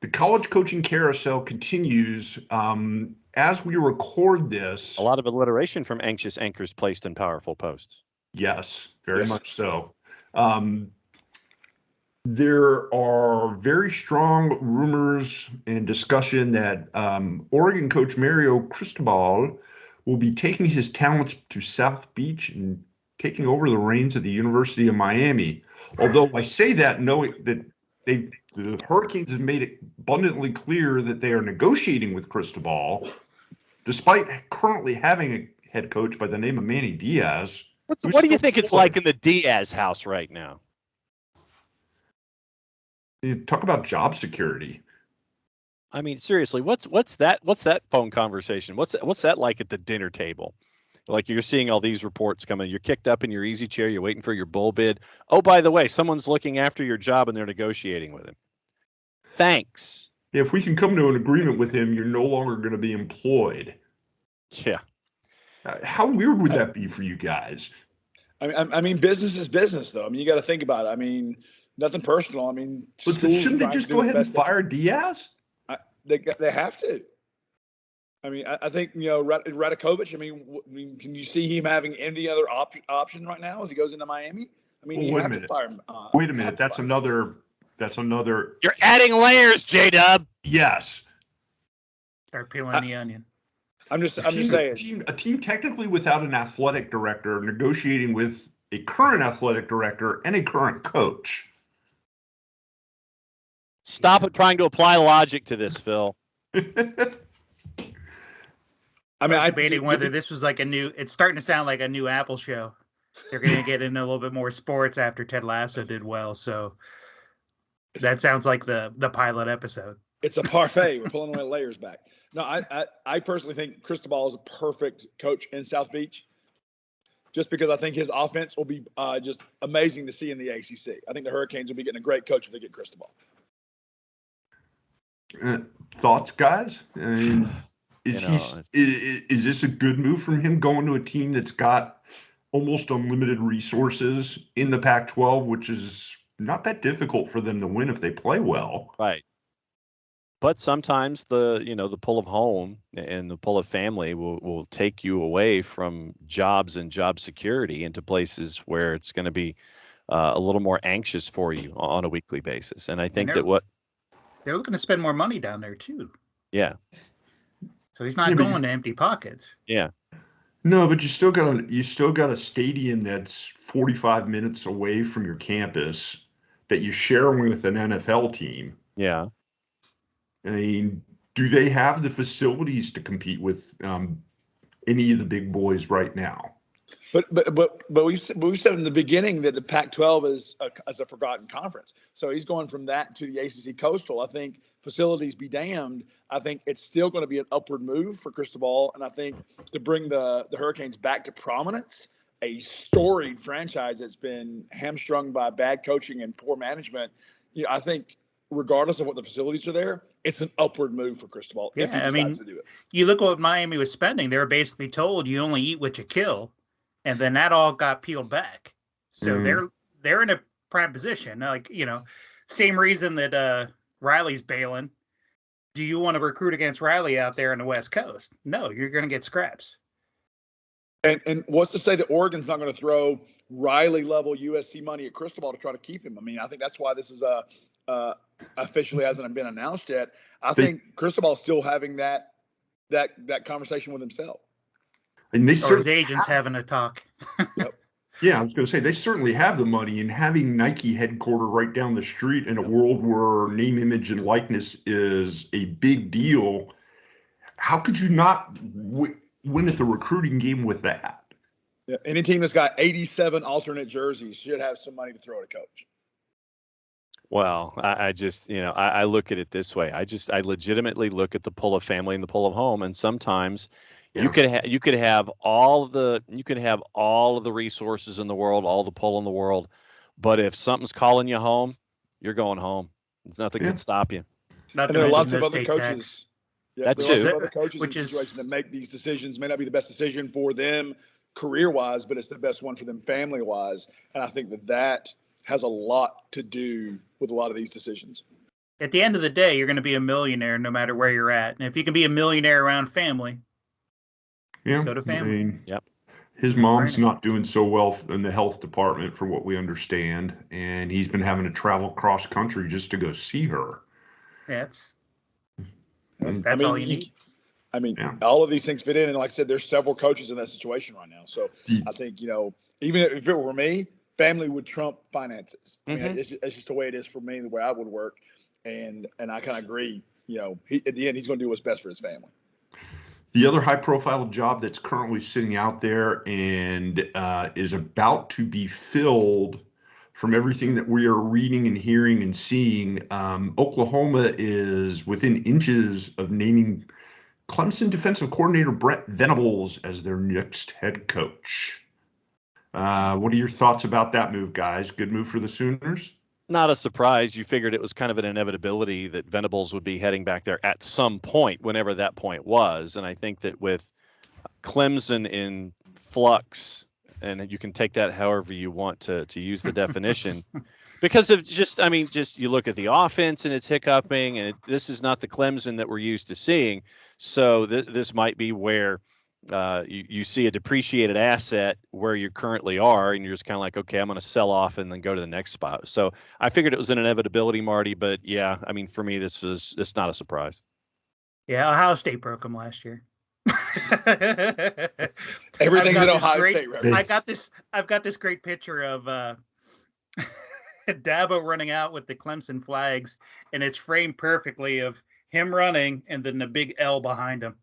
the college coaching carousel continues. As we record this, A lot of alliteration from anxious anchors placed in powerful posts. yes, very much so. There are very strong rumors and discussion that Oregon coach Mario Cristobal will be taking his talents to South Beach and taking over the reins of the University of Miami. Although I say that knowing that the Hurricanes have made it abundantly clear that they are negotiating with Cristobal, despite currently having a head coach by the name of Manny Diaz. What do you think it's like in the Diaz house right now? You talk about job security. I mean, seriously, what's that phone conversation? What's that like at the dinner table? Like, you're seeing all these reports coming. You're kicked up in your easy chair. You're waiting for your bull bid. Oh, by the way, someone's looking after your job and they're negotiating with him. Thanks. If we can come to an agreement with him, you're no longer going to be employed. Yeah. How weird would that be for you guys? I mean, business is business, though. I mean, you got to think about it. I mean, nothing personal. I mean, but shouldn't they just go ahead and fire Diaz? They have to. I mean, I think, Radakovich, I mean, can you see him having any other option right now as he goes into Miami? I mean, you have to fire him. Wait a minute. That's another. You're adding layers, J-Dub. Yes. Start peeling the onion. I'm just saying. A team technically without an athletic director negotiating with a current athletic director and a current coach. Stop trying to apply logic to this, Phil. I mean, I'm debating whether this was like it's starting to sound like a new Apple show. They're going to get into a little bit more sports after Ted Lasso did well. So that sounds like the pilot episode. It's a parfait. We're pulling away layers back. No, I personally think Cristobal is a perfect coach in South Beach, just because I think his offense will be just amazing to see in the ACC. I think the Hurricanes will be getting a great coach if they get Cristobal. Thoughts, guys? I mean, is this a good move from him, going to a team that's got almost unlimited resources in the Pac-12, which is not that difficult for them to win if they play well? Right. But sometimes the pull of home and the pull of family will take you away from jobs and job security into places where it's going to be a little more anxious for you on a weekly basis. And I think they're looking to spend more money down there too. Yeah. So he's not going to empty pockets. Yeah. No, but you still got a stadium that's 45 minutes away from your campus that you share with an NFL team. Yeah. I mean, do they have the facilities to compete with any of the big boys right now? But we've said in the beginning that the Pac-12 is a forgotten conference. So he's going from that to the ACC Coastal. I think facilities be damned. I think it's still going to be an upward move for Cristobal, and I think to bring the Hurricanes back to prominence, a storied franchise that's been hamstrung by bad coaching and poor management. I think regardless of what the facilities are there, it's an upward move for Cristobal if he decides to do it. You look what Miami was spending. They were basically told you only eat what you kill. And then that all got peeled back. So they're in a prime position. Like, same reason that Riley's bailing. Do you want to recruit against Riley out there on the West Coast? No, you're going to get scraps. And what's to say that Oregon's not going to throw Riley-level USC money at Cristobal to try to keep him? I mean, I think that's why this is officially hasn't been announced yet. I think Cristobal's still having that conversation with himself. And or his agent's having a talk. Yep. Yeah, I was going to say, they certainly have the money, and having Nike headquartered right down the street in a world where name, image, and likeness is a big deal, how could you not win at the recruiting game with that? Yeah, any team that's got 87 alternate jerseys should have some money to throw at a coach. Well, I just, I look at it this way. I legitimately look at the pull of family and the pull of home, and sometimes you could have all of the resources in the world, all the pull in the world, but if something's calling you home, you're going home. There's nothing can stop you. And there are lots of other coaches. Yeah, That's there are lots of other coaches in situations that make these decisions. May not be the best decision for them career-wise, but it's the best one for them family-wise. And I think that has a lot to do with a lot of these decisions. At the end of the day, you're going to be a millionaire no matter where you're at. And if you can be a millionaire around family, go to family. Yep. His mom's not doing so well in the health department, for what we understand, and he's been having to travel cross country just to go see her. Yeah, that's all you need. I mean, all of these things fit in, and like I said, there's several coaches in that situation right now. So I think even if it were me, family would trump finances. I mean, it's just the way it is for me, the way I would work, and I kind of agree. At the end, he's going to do what's best for his family. The other high-profile job that's currently sitting out there and is about to be filled, from everything that we are reading and hearing and seeing, Oklahoma is within inches of naming Clemson defensive coordinator Brent Venables as their next head coach. What are your thoughts about that move, guys? Good move for the Sooners? Not a surprise. You figured it was kind of an inevitability that Venables would be heading back there at some point, whenever that point was. And I think that with Clemson in flux, and you can take that however you want to use the definition, because of just you look at the offense and it's hiccuping, and this is not the Clemson that we're used to seeing. So this might be where you see a depreciated asset where you currently are, and you're just kind of like, okay, I'm going to sell off and then go to the next spot. So I figured it was an inevitability, Marty, but yeah, I mean, for me, it's not a surprise. Yeah, Ohio State broke them last year. Everything's at Ohio State. Right? I've got this great picture of Dabo running out with the Clemson flags, and it's framed perfectly of him running and then the big L behind him.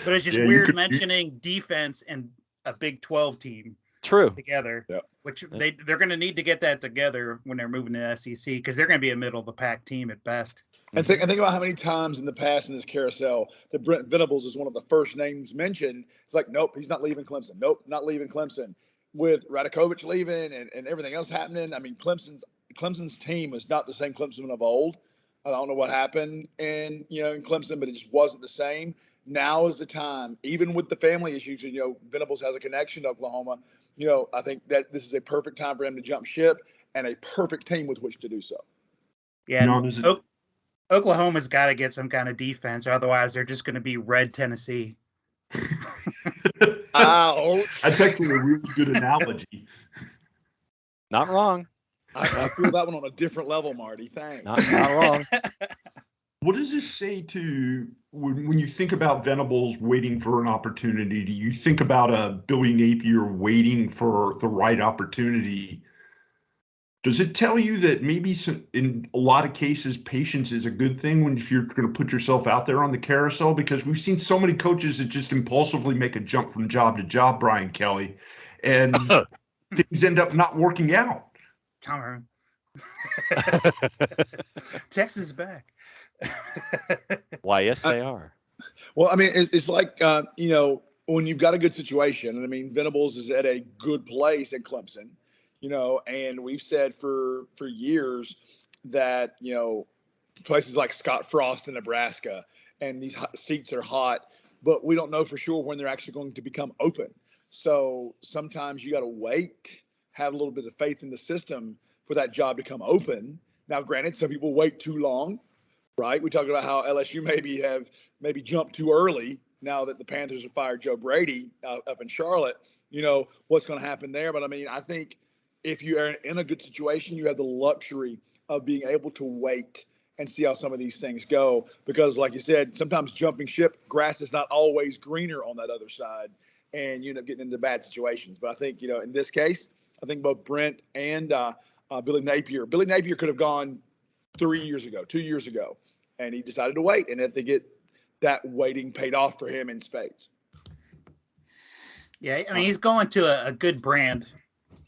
But it's just weird mentioning defense and a Big 12 team together. Yep. Which they're going to need to get that together when they're moving to SEC, because they're going to be a middle of the pack team at best. And think about how many times in the past in this carousel that Brent Venables is one of the first names mentioned. It's like, nope, he's not leaving Clemson. Nope, not leaving Clemson. With Radakovich leaving and everything else happening, I mean, Clemson's team was not the same Clemson of old. I don't know what happened in Clemson, but it just wasn't the same. Now is the time, even with the family issues, Venables has a connection to Oklahoma. I think that this is a perfect time for him to jump ship and a perfect team with which to do so. Yeah, Oklahoma's got to get some kind of defense, otherwise they're just going to be red Tennessee. Ouch. That's actually a really good analogy. Not wrong. I feel that one on a different level, Marty. Thanks. Not wrong. What does this say to when you think about Venables waiting for an opportunity? Do you think about a Billy Napier waiting for the right opportunity? Does it tell you that maybe in a lot of cases, patience is a good thing if you're going to put yourself out there on the carousel? Because we've seen so many coaches that just impulsively make a jump from job to job, Brian Kelly, and things end up not working out. Tom, Texas is back. Why, yes, they are. Well, I mean, it's like, when you've got a good situation, and I mean, Venables is at a good place at Clemson, and we've said for years that, places like Scott Frost in Nebraska and these seats are hot, but we don't know for sure when they're actually going to become open. So sometimes you got to wait, have a little bit of faith in the system for that job to come open. Now, granted, some people wait too long, right? We talked about how LSU maybe jumped too early now that the Panthers have fired Joe Brady up in Charlotte. What's going to happen there. But I mean, I think if you are in a good situation, you have the luxury of being able to wait and see how some of these things go. Because like you said, sometimes jumping ship, grass is not always greener on that other side, and you end up getting into bad situations. But I think, in this case, I think both Brent and Billy Napier could have gone 2 years ago, and he decided to wait. And I think that waiting paid off for him in spades. Yeah, I mean, he's going to a good brand,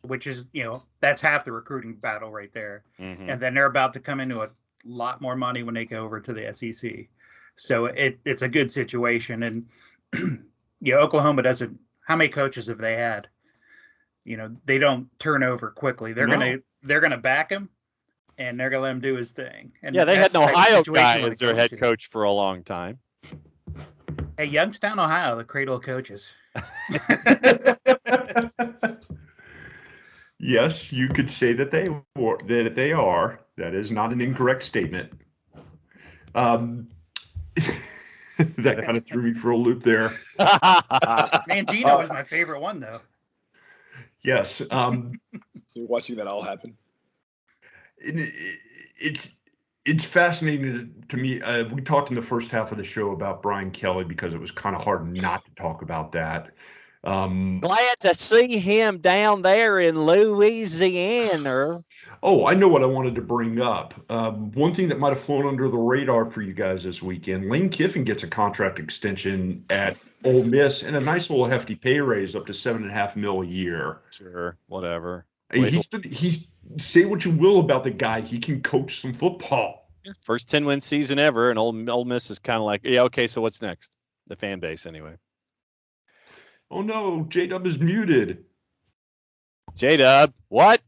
which is, that's half the recruiting battle right there. Mm-hmm. And then they're about to come into a lot more money when they go over to the SEC. So it's a good situation. And, Oklahoma doesn't, how many coaches have they had? They don't turn over quickly. They're going to back him, and they're going to let him do his thing. And yeah, they had an the Ohio guy as their head coach for a long time. Hey, Youngstown, Ohio, the cradle of coaches. Yes, you could say that they are. That is not an incorrect statement. That kind of threw me for a loop there. Mangino was my favorite one, though. Yes. You're watching that all happen. It's fascinating to me. We talked in the first half of the show about Brian Kelly because it was kind of hard not to talk about that. Glad to see him down there in Louisiana. Oh, I know what I wanted to bring up. One thing that might have flown under the radar for you guys this weekend, Lane Kiffin gets a contract extension at Ole Miss and a nice little hefty pay raise up to $7.5 million a year. Sure, whatever. He's say what you will about the guy. He can coach some football. First 10-win season ever, and Ole Miss is kind of like, yeah, okay, so what's next? The fan base, anyway. Oh no, J-Dub is muted. J-Dub, what?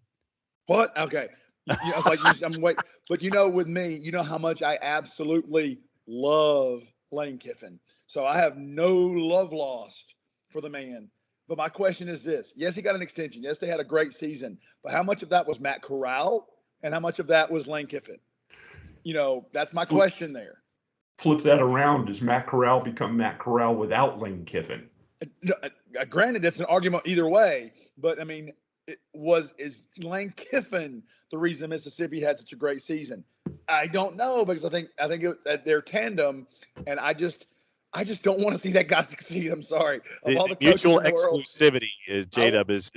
What? Okay. I'm wait, but with me, how much I absolutely love Lane Kiffin. So I have no love lost for the man. But my question is this. Yes, he got an extension. Yes, they had a great season. But how much of that was Matt Corral and how much of that was Lane Kiffin? That's my question there. Flip that around. Does Matt Corral become Matt Corral without Lane Kiffin? Granted, it's an argument either way. But, I mean, is Lane Kiffin the reason Mississippi had such a great season? I don't know, because I think they're tandem, and I just don't want to see that guy succeed. I'm sorry. Of all the mutual exclusivity, J-Dub is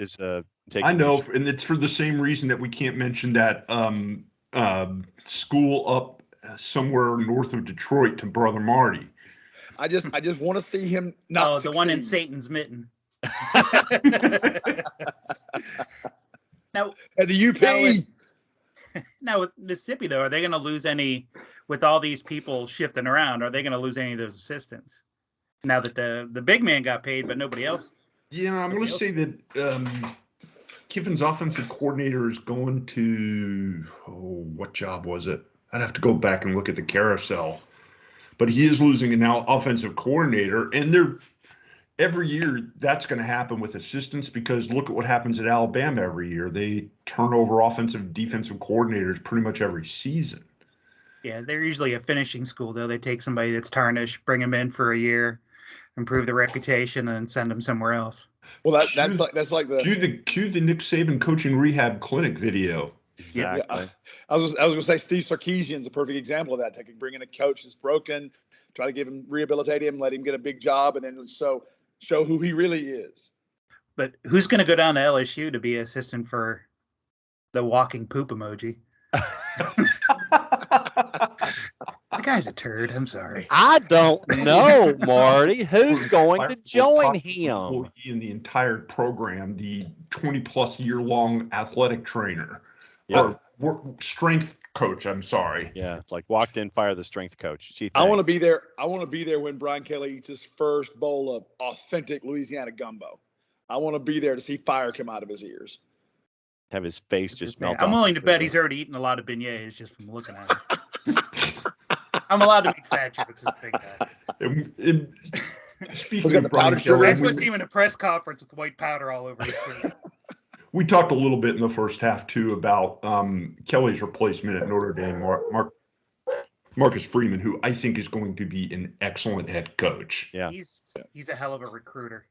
taking. I know, and it's for the same reason that we can't mention that school up somewhere north of Detroit to Brother Marty. I just want to see him not succeed. The one in Satan's mitten. Now at the UP. Now with Mississippi, though, are they going to lose any with all these people shifting around? Are they going to lose any of those assistants now that the big man got paid, but nobody else? Yeah, I'm going to say that Kiffin's offensive coordinator is going to what job was it? I'd have to go back and look at the carousel. But he is losing a now offensive coordinator, and every year that's going to happen with assistants because look at what happens at Alabama every year. They turn over offensive defensive coordinators pretty much every season. Yeah, they're usually a finishing school, though. They take somebody that's tarnished, bring them in for a year, improve their reputation, and then send them somewhere else. Well, that's like the cue the Nick Saban coaching rehab clinic video. Exactly. Yeah, I was going to say Steve Sarkisian's a perfect example of that. Bring in a coach that's broken, try to give him, rehabilitate him, let him get a big job, and then show who he really is. But who's going to go down to LSU to be assistant for the walking poop emoji. The guy's a turd. I'm sorry. I don't know, Marty. Who's going to join him? In the entire program, the 20-plus year-long athletic trainer or strength coach. I'm sorry. Yeah, it's like walked in, fire the strength coach. Gee, I want to thanks. be there. I want to be there when Brian Kelly eats his first bowl of authentic Louisiana gumbo. I want to be there to see fire come out of his ears. Have his face just melt off. I'm willing to bet he's already eaten a lot of beignets just from looking at him. I'm allowed to make fat jokes, this big guy. Speaking of Brian Kelly, Kelly, I supposed to see him in a press conference with white powder all over his shirt. we talked a little bit in the first half too about Kelly's replacement at Notre Dame, Marcus Freeman, who I think is going to be an excellent head coach. Yeah, he's a hell of a recruiter.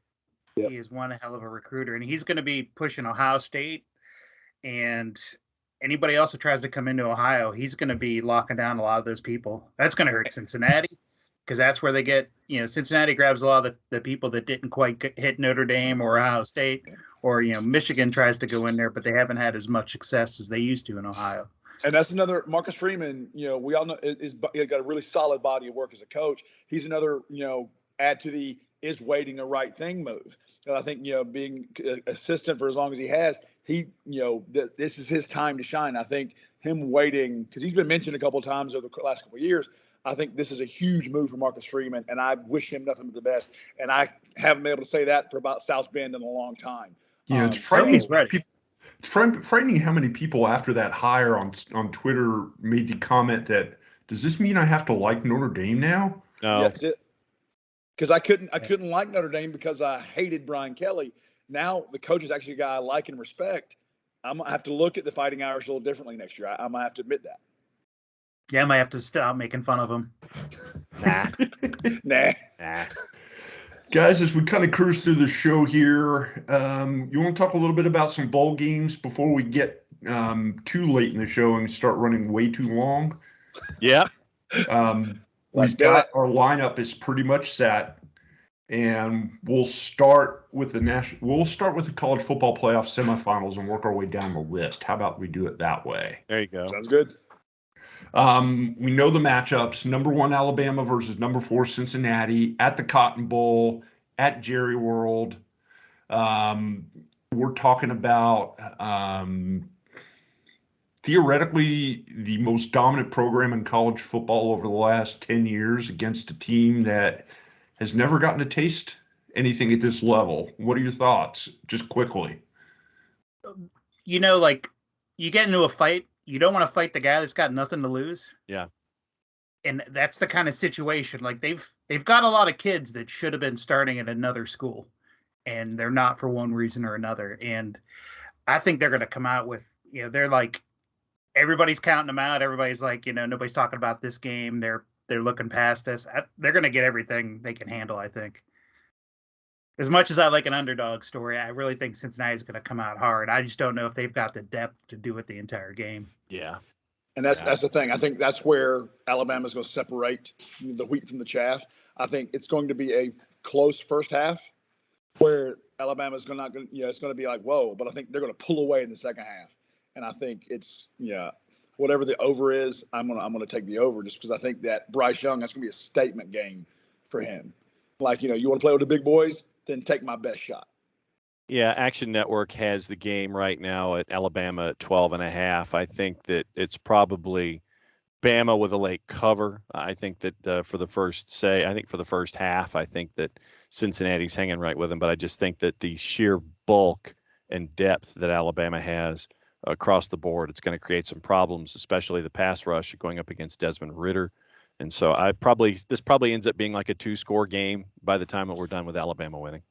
Yep. He is one hell of a recruiter, and he's going to be pushing Ohio State and anybody else who tries to come into Ohio. He's going to be locking down a lot of those people. That's going to hurt Cincinnati because that's where they get, Cincinnati grabs a lot of the people that didn't quite hit Notre Dame or Ohio State, or, Michigan tries to go in there, but they haven't had as much success as they used to in Ohio. And that's another Marcus Freeman, we all know he's got a really solid body of work as a coach. He's another, add to the is waiting the right thing move. And I think, being assistant for as long as he has, this is his time to shine. I think him waiting, because he's been mentioned a couple of times over the last couple of years, I think this is a huge move for Marcus Freeman, and I wish him nothing but the best. And I haven't been able to say that for about South Bend in a long time. Yeah, it's frightening. It's frightening how many people after that hire on Twitter made the comment that, does this mean I have to like Notre Dame now? No. Yeah, that's it. Because I couldn't like Notre Dame because I hated Brian Kelly. Now the coach is actually a guy I like and respect. I'm gonna have to look at the Fighting Irish a little differently next year. I'm gonna have to admit that. Yeah, I might have to stop making fun of him. Nah. Guys, as we kind of cruise through the show here, you want to talk a little bit about some bowl games before we get too late in the show and start running way too long? Yeah. We've got our lineup is pretty much set, and we'll start with the college football playoff semifinals and work our way down the list. How about we do it that way? There you go. Sounds good. We know the matchups: number 1 Alabama versus number 4 Cincinnati at the Cotton Bowl at Jerry World. We're talking about theoretically the most dominant program in college football over the last 10 years against a team that has never gotten to taste anything at this level. What are your thoughts, just quickly? You get into a fight, you don't want to fight the guy that's got nothing to lose. Yeah. And that's the kind of situation. Like they've got a lot of kids that should have been starting at another school, and they're not for one reason or another. And I think they're going to come out with, they're like, everybody's counting them out. Everybody's like, nobody's talking about this game. They're looking past us. They're going to get everything they can handle, I think. As much as I like an underdog story, I really think Cincinnati's going to come out hard. I just don't know if they've got the depth to do it the entire game. Yeah. And that's the thing. I think that's where Alabama's going to separate the wheat from the chaff. I think it's going to be a close first half where Alabama's it's going to be like, whoa, but I think they're going to pull away in the second half. And I think it's, whatever the over is, I'm gonna take the over just because I think that Bryce Young, that's gonna be a statement game for him. Like, you want to play with the big boys, then take my best shot. Yeah, Action Network has the game right now at Alabama at 12.5. I think that it's probably Bama with a late cover. I think that for the first half, I think that Cincinnati's hanging right with them. But I just think that the sheer bulk and depth that Alabama has across the board, it's going to create some problems, especially the pass rush going up against Desmond Ridder. And so this probably ends up being like a 2-score game by the time that we're done with Alabama winning.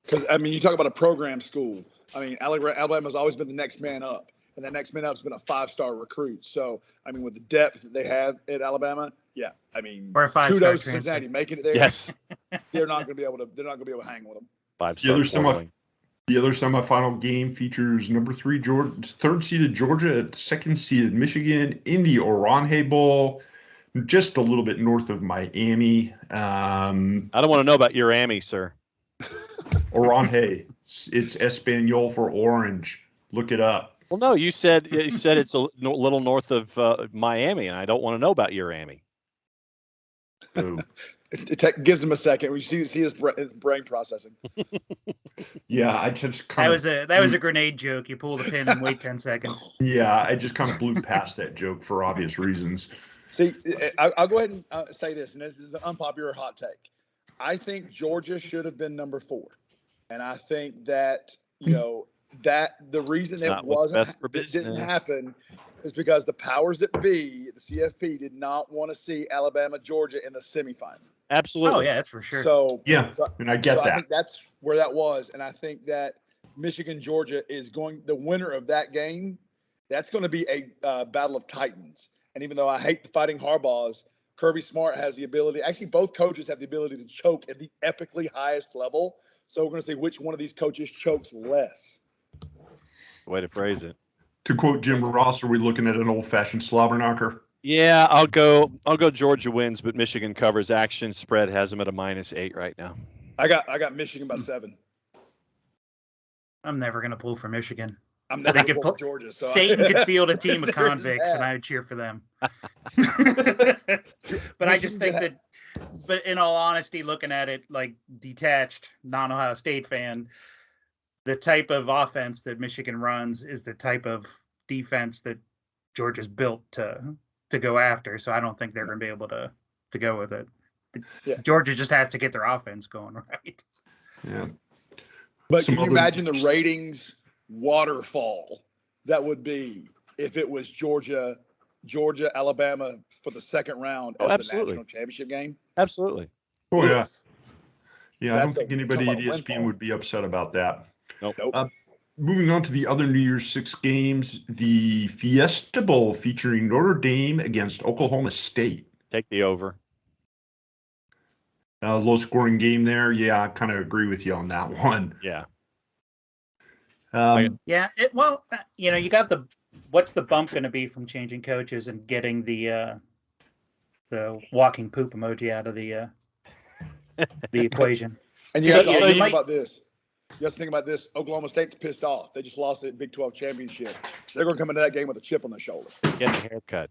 Because, you talk about a program school. Alabama's always been the next man up, and that next man up has been a 5-star recruit. So, with the depth that they have at Alabama, yeah, or a 5-star kudos to transfer. Cincinnati making it there. Yes. They're not going to be able to hang with them. 5-star. The other semifinal game features number 3 third-seeded Georgia at second-seeded Michigan in the Orange Bowl, just a little bit north of Miami. I don't want to know about your Miami, sir. Orange, it's Espanol for orange. Look it up. Well, no, you said it's a little north of Miami, and I don't want to know about your Miami. It gives him a second. We see his brain processing. Yeah, I just kind that was a grenade joke. You pull the pin and wait 10 seconds. Yeah, I just kind of blew past that joke for obvious reasons. See, I'll go ahead and say this, and this is an unpopular hot take. I think Georgia should have been number 4, and I think that that the reason it didn't happen is because the powers that be, the CFP, did not want to see Alabama, Georgia in the semifinal. Absolutely. Oh yeah, that's for sure. So and I get that. I think that's where that was, and I think that Michigan, Georgia is the winner of that game. That's going to be a battle of titans. And even though I hate the fighting Harbaughs, Kirby Smart has the ability. Actually, both coaches have the ability to choke at the epically highest level. So we're going to see which one of these coaches chokes less. Way to phrase it. To quote Jim Ross, are we looking at an old-fashioned slobber knocker? Yeah, I'll go Georgia wins, but Michigan covers. Action spread has them at a -8 right now. I got Michigan by 7. I'm never going to pull for Michigan. I'm never going to pull for Georgia. So Satan could field a team of convicts, and I would cheer for them. But I just think that, but in all honesty, looking at it like detached, non-Ohio State fan, the type of offense that Michigan runs is the type of defense that Georgia's built to go after. So I don't think they're going to be able to go with it. Georgia just has to get their offense going right. Yeah. But can you imagine the ratings waterfall that would be if it was Georgia, Alabama for the second round as the national championship game? Absolutely. Oh yeah. Yeah, I don't think anybody at ESPN would be upset about that. Nope. Moving on to the other New Year's 6 games, the Fiesta Bowl featuring Notre Dame against Oklahoma State. Take the over. Low-scoring game there. Yeah, I kind of agree with you on that one. Yeah. You got what's the bump going to be from changing coaches and getting the walking poop emoji out of the equation? And you have to think about this. You have to think about this. Oklahoma State's pissed off. They just lost the Big 12 championship. They're going to come into that game with a chip on their shoulder. Get a haircut.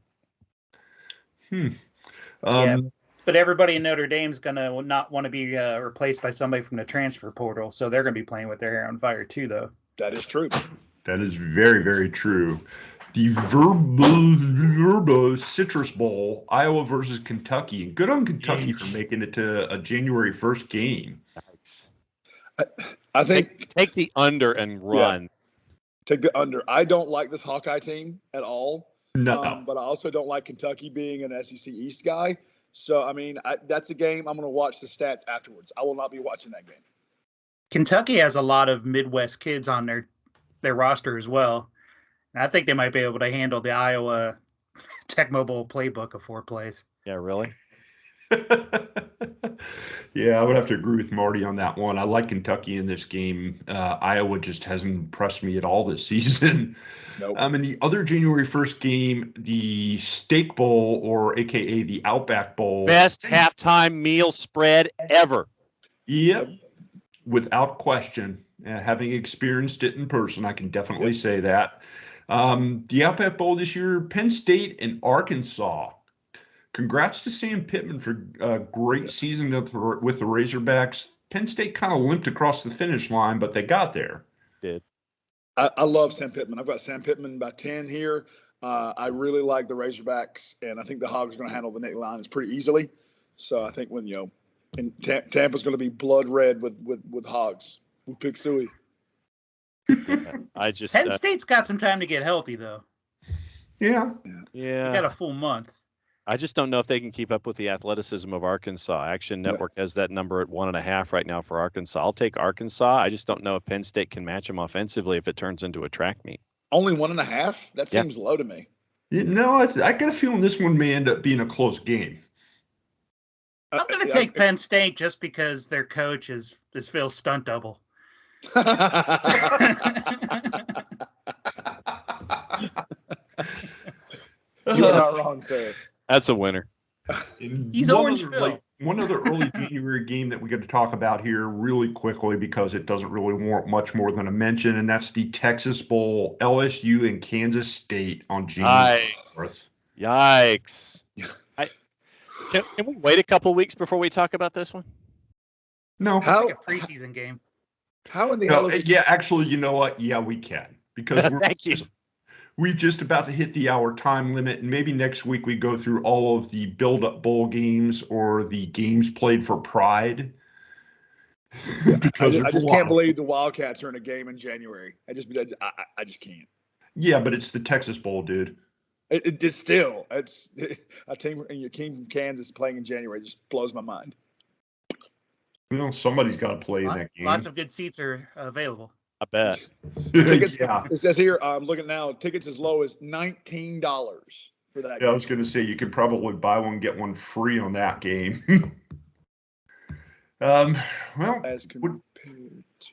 But everybody in Notre Dame's going to not want to be replaced by somebody from the transfer portal, so they're going to be playing with their hair on fire too, though. That is true. That is very, very true. The Verba Citrus Bowl, Iowa versus Kentucky. And good on Kentucky for making it to a January 1st game. Nice. I think take the under and run. Yeah, take the under. I don't like this Hawkeye team at all. No. But I also don't like Kentucky being an SEC East guy. So, I mean, that's a game I'm going to watch the stats afterwards. I will not be watching that game. Kentucky has a lot of Midwest kids on their roster as well. And I think they might be able to handle the Iowa Tech Mobile playbook of 4 plays. Yeah, really? Yeah, I would have to agree with Marty on that one. I like Kentucky in this game. Iowa just hasn't impressed me at all this season. Nope. In the other January 1st game, the Steak Bowl, or AKA the Outback Bowl. Best halftime meal spread ever. Yep. Without question. Having experienced it in person, I can definitely say that. The Outback Bowl this year, Penn State and Arkansas. Congrats to Sam Pittman for a great season with the Razorbacks. Penn State kind of limped across the finish line, but they got there. Did. I love Sam Pittman. I've got Sam Pittman by 10 here. I really like the Razorbacks, and I think the Hogs are going to handle the Nittany Lions pretty easily. So I think and Tampa's going to be blood red with Hogs. With Pig Suey. Penn State's got some time to get healthy, though. Yeah. They got a full month. I just don't know if they can keep up with the athleticism of Arkansas. Action Network has that number at 1.5 right now for Arkansas. I'll take Arkansas. I just don't know if Penn State can match them offensively if it turns into a track meet. Only 1.5? That seems low to me. No, I got a feeling this one may end up being a close game. I'm going to take Penn State just because their coach is Phil's stunt double. You're not wrong, sir. That's a winner. He's Orange Phil. One other early January game that we got to talk about here really quickly because it doesn't really warrant much more than a mention, and that's the Texas Bowl, LSU and Kansas State on January 4th. Yikes. Can we wait a couple weeks before we talk about this one? No. It's like a preseason game. How in the hell? Yeah, actually, you know what? Yeah, we can because we're just about to hit the hour time limit, and maybe next week we go through all of the build-up bowl games or the games played for pride. I just can't believe the Wildcats are in a game in January. I just can't. Yeah, but it's the Texas Bowl, dude. It's still a team from Kansas playing in January. It just blows my mind. You know, somebody's got to play in that game. Lots of good seats are available. I bet. Tickets, yeah. It says here, I'm looking now, tickets as low as $19 for that game. I was going to say you could probably buy one, get one free on that game. Well, as compared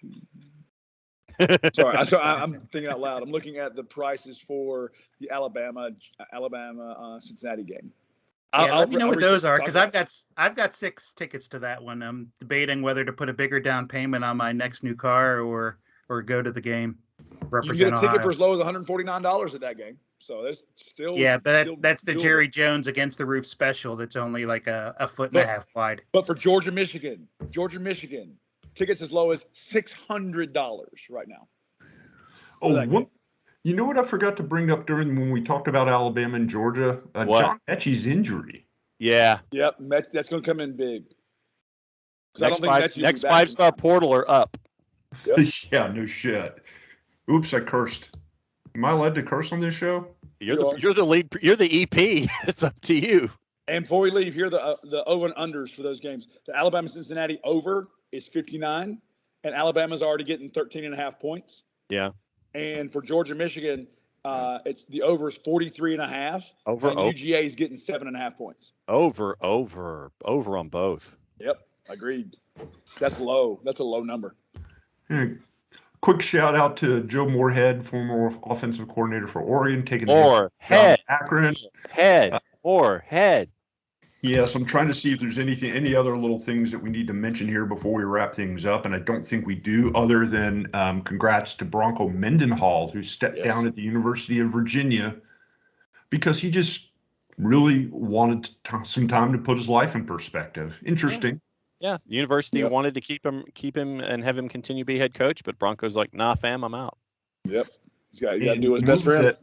to. Sorry, I'm thinking out loud. I'm looking at the prices for the Alabama Cincinnati game. Yeah, let me know what those are because I've got 6 tickets to that one. I'm debating whether to put a bigger down payment on my next new car or go to the game. You can get a ticket for as low as $149 at that game. So there's still that's the doable. Jerry Jones Against the Roof special. That's only like a foot and a half wide. But for Georgia, Michigan, tickets as low as $600 right now. You know what I forgot to bring up when we talked about Alabama and Georgia? John Mechie's injury. Yeah. Yep, that's going to come in big. Next 5-star portal are up. Yep. Yeah, no shit. Oops, I cursed. Am I allowed to curse on this show? You're the lead. You're the EP. It's up to you. And before we leave, here are the over and unders for those games. The Alabama-Cincinnati over is 59, and Alabama's already getting 13.5 points. Yeah. And for Georgia, Michigan, it's the over is 43.5. Over. And UGA is getting 7.5 points. Over on both. Yep, agreed. That's low. That's a low number. Yeah. Quick shout out to Joe Moorhead, former offensive coordinator for Oregon, taking Akron. Moorhead. Yes, I'm trying to see if there's any other little things that we need to mention here before we wrap things up, and I don't think we do, other than congrats to Bronco Mendenhall, who stepped down at the University of Virginia because he just really wanted some time to put his life in perspective. Interesting. Yeah, the university wanted to keep him and have him continue to be head coach, but Bronco's like, nah, fam, I'm out. Yep, he's got to do what's best for him.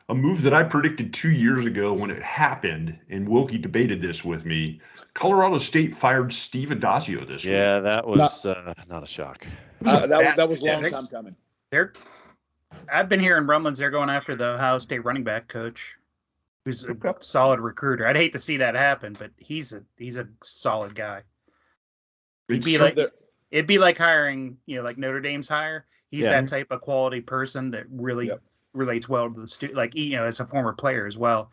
A move that I predicted 2 years ago when it happened, and Wilkie debated this with me. Colorado State fired Steve Adazio this week. Yeah, that was not a shock. That was a long time coming. I've been hearing rumblings they're going after the Ohio State running back coach, who's a solid recruiter. I'd hate to see that happen, but he's a solid guy. It'd be like hiring, like Notre Dame's hire. He's that type of quality person that really relates well to the student. Like, as a former player as well,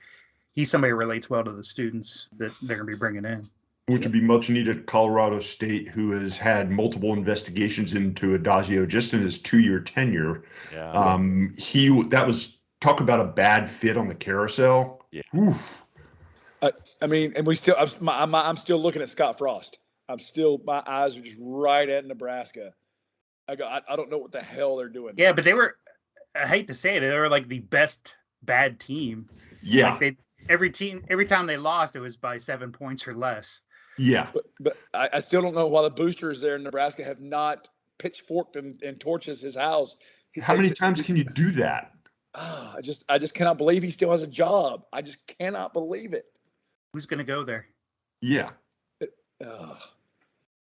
he's somebody who relates well to the students that they're going to be bringing in. Which would be much needed at Colorado State, who has had multiple investigations into Adazio just in his 2-year tenure. Yeah. That was talk about a bad fit on the carousel. Yeah. Oof. I mean, and I'm still looking at Scott Frost. My eyes are just right at Nebraska. I don't know what the hell they're doing. Yeah, but I hate to say it, they were like the best bad team. Yeah. Like every time they lost, it was by 7 points or less. Yeah. But I still don't know why the boosters there in Nebraska have not pitchforked and torches his house. How many times can you do that? I just cannot believe he still has a job. I just cannot believe it. Who's going to go there? Yeah.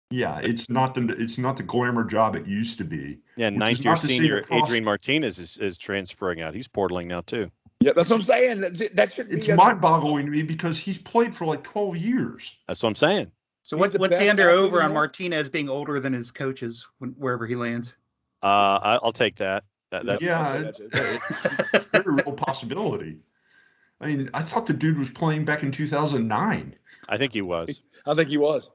Yeah, it's not the glamour job it used to be. Yeah, 9th-year senior Adrian Martinez is transferring out. He's portaling now too. Yeah, that's what I'm saying. That should be. It's mind-boggling to me because he's played for like 12 years. That's what I'm saying. So what's the under/over on Martinez being older than his coaches wherever he lands? I'll take that. That's it's a very real possibility. I mean, I thought the dude was playing back in 2009. I think he was. I think he was.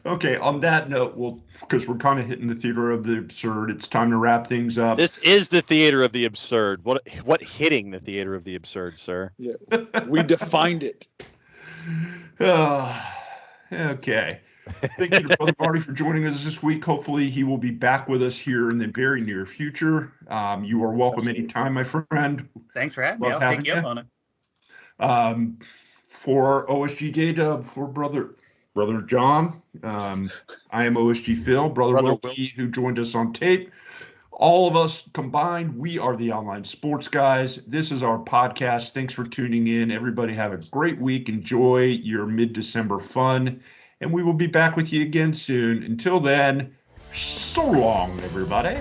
Okay, on that note, because we're kind of hitting the theater of the absurd, it's time to wrap things up. This is the theater of the absurd. What hitting the theater of the absurd, sir? Yeah, we defined it. Okay. Thank you to Brother Marty for joining us this week. Hopefully he will be back with us here in the very near future. You are welcome anytime, my friend. Thanks for having me. I'll take you up on it. For OSG J-Dub, for Brother John, I am OSG Phil, Brother Will Key, who joined us on tape. All of us combined, we are the Online Sports Guys. This is our podcast. Thanks for tuning in. Everybody have a great week. Enjoy your mid-December fun. And we will be back with you again soon. Until then, so long, everybody.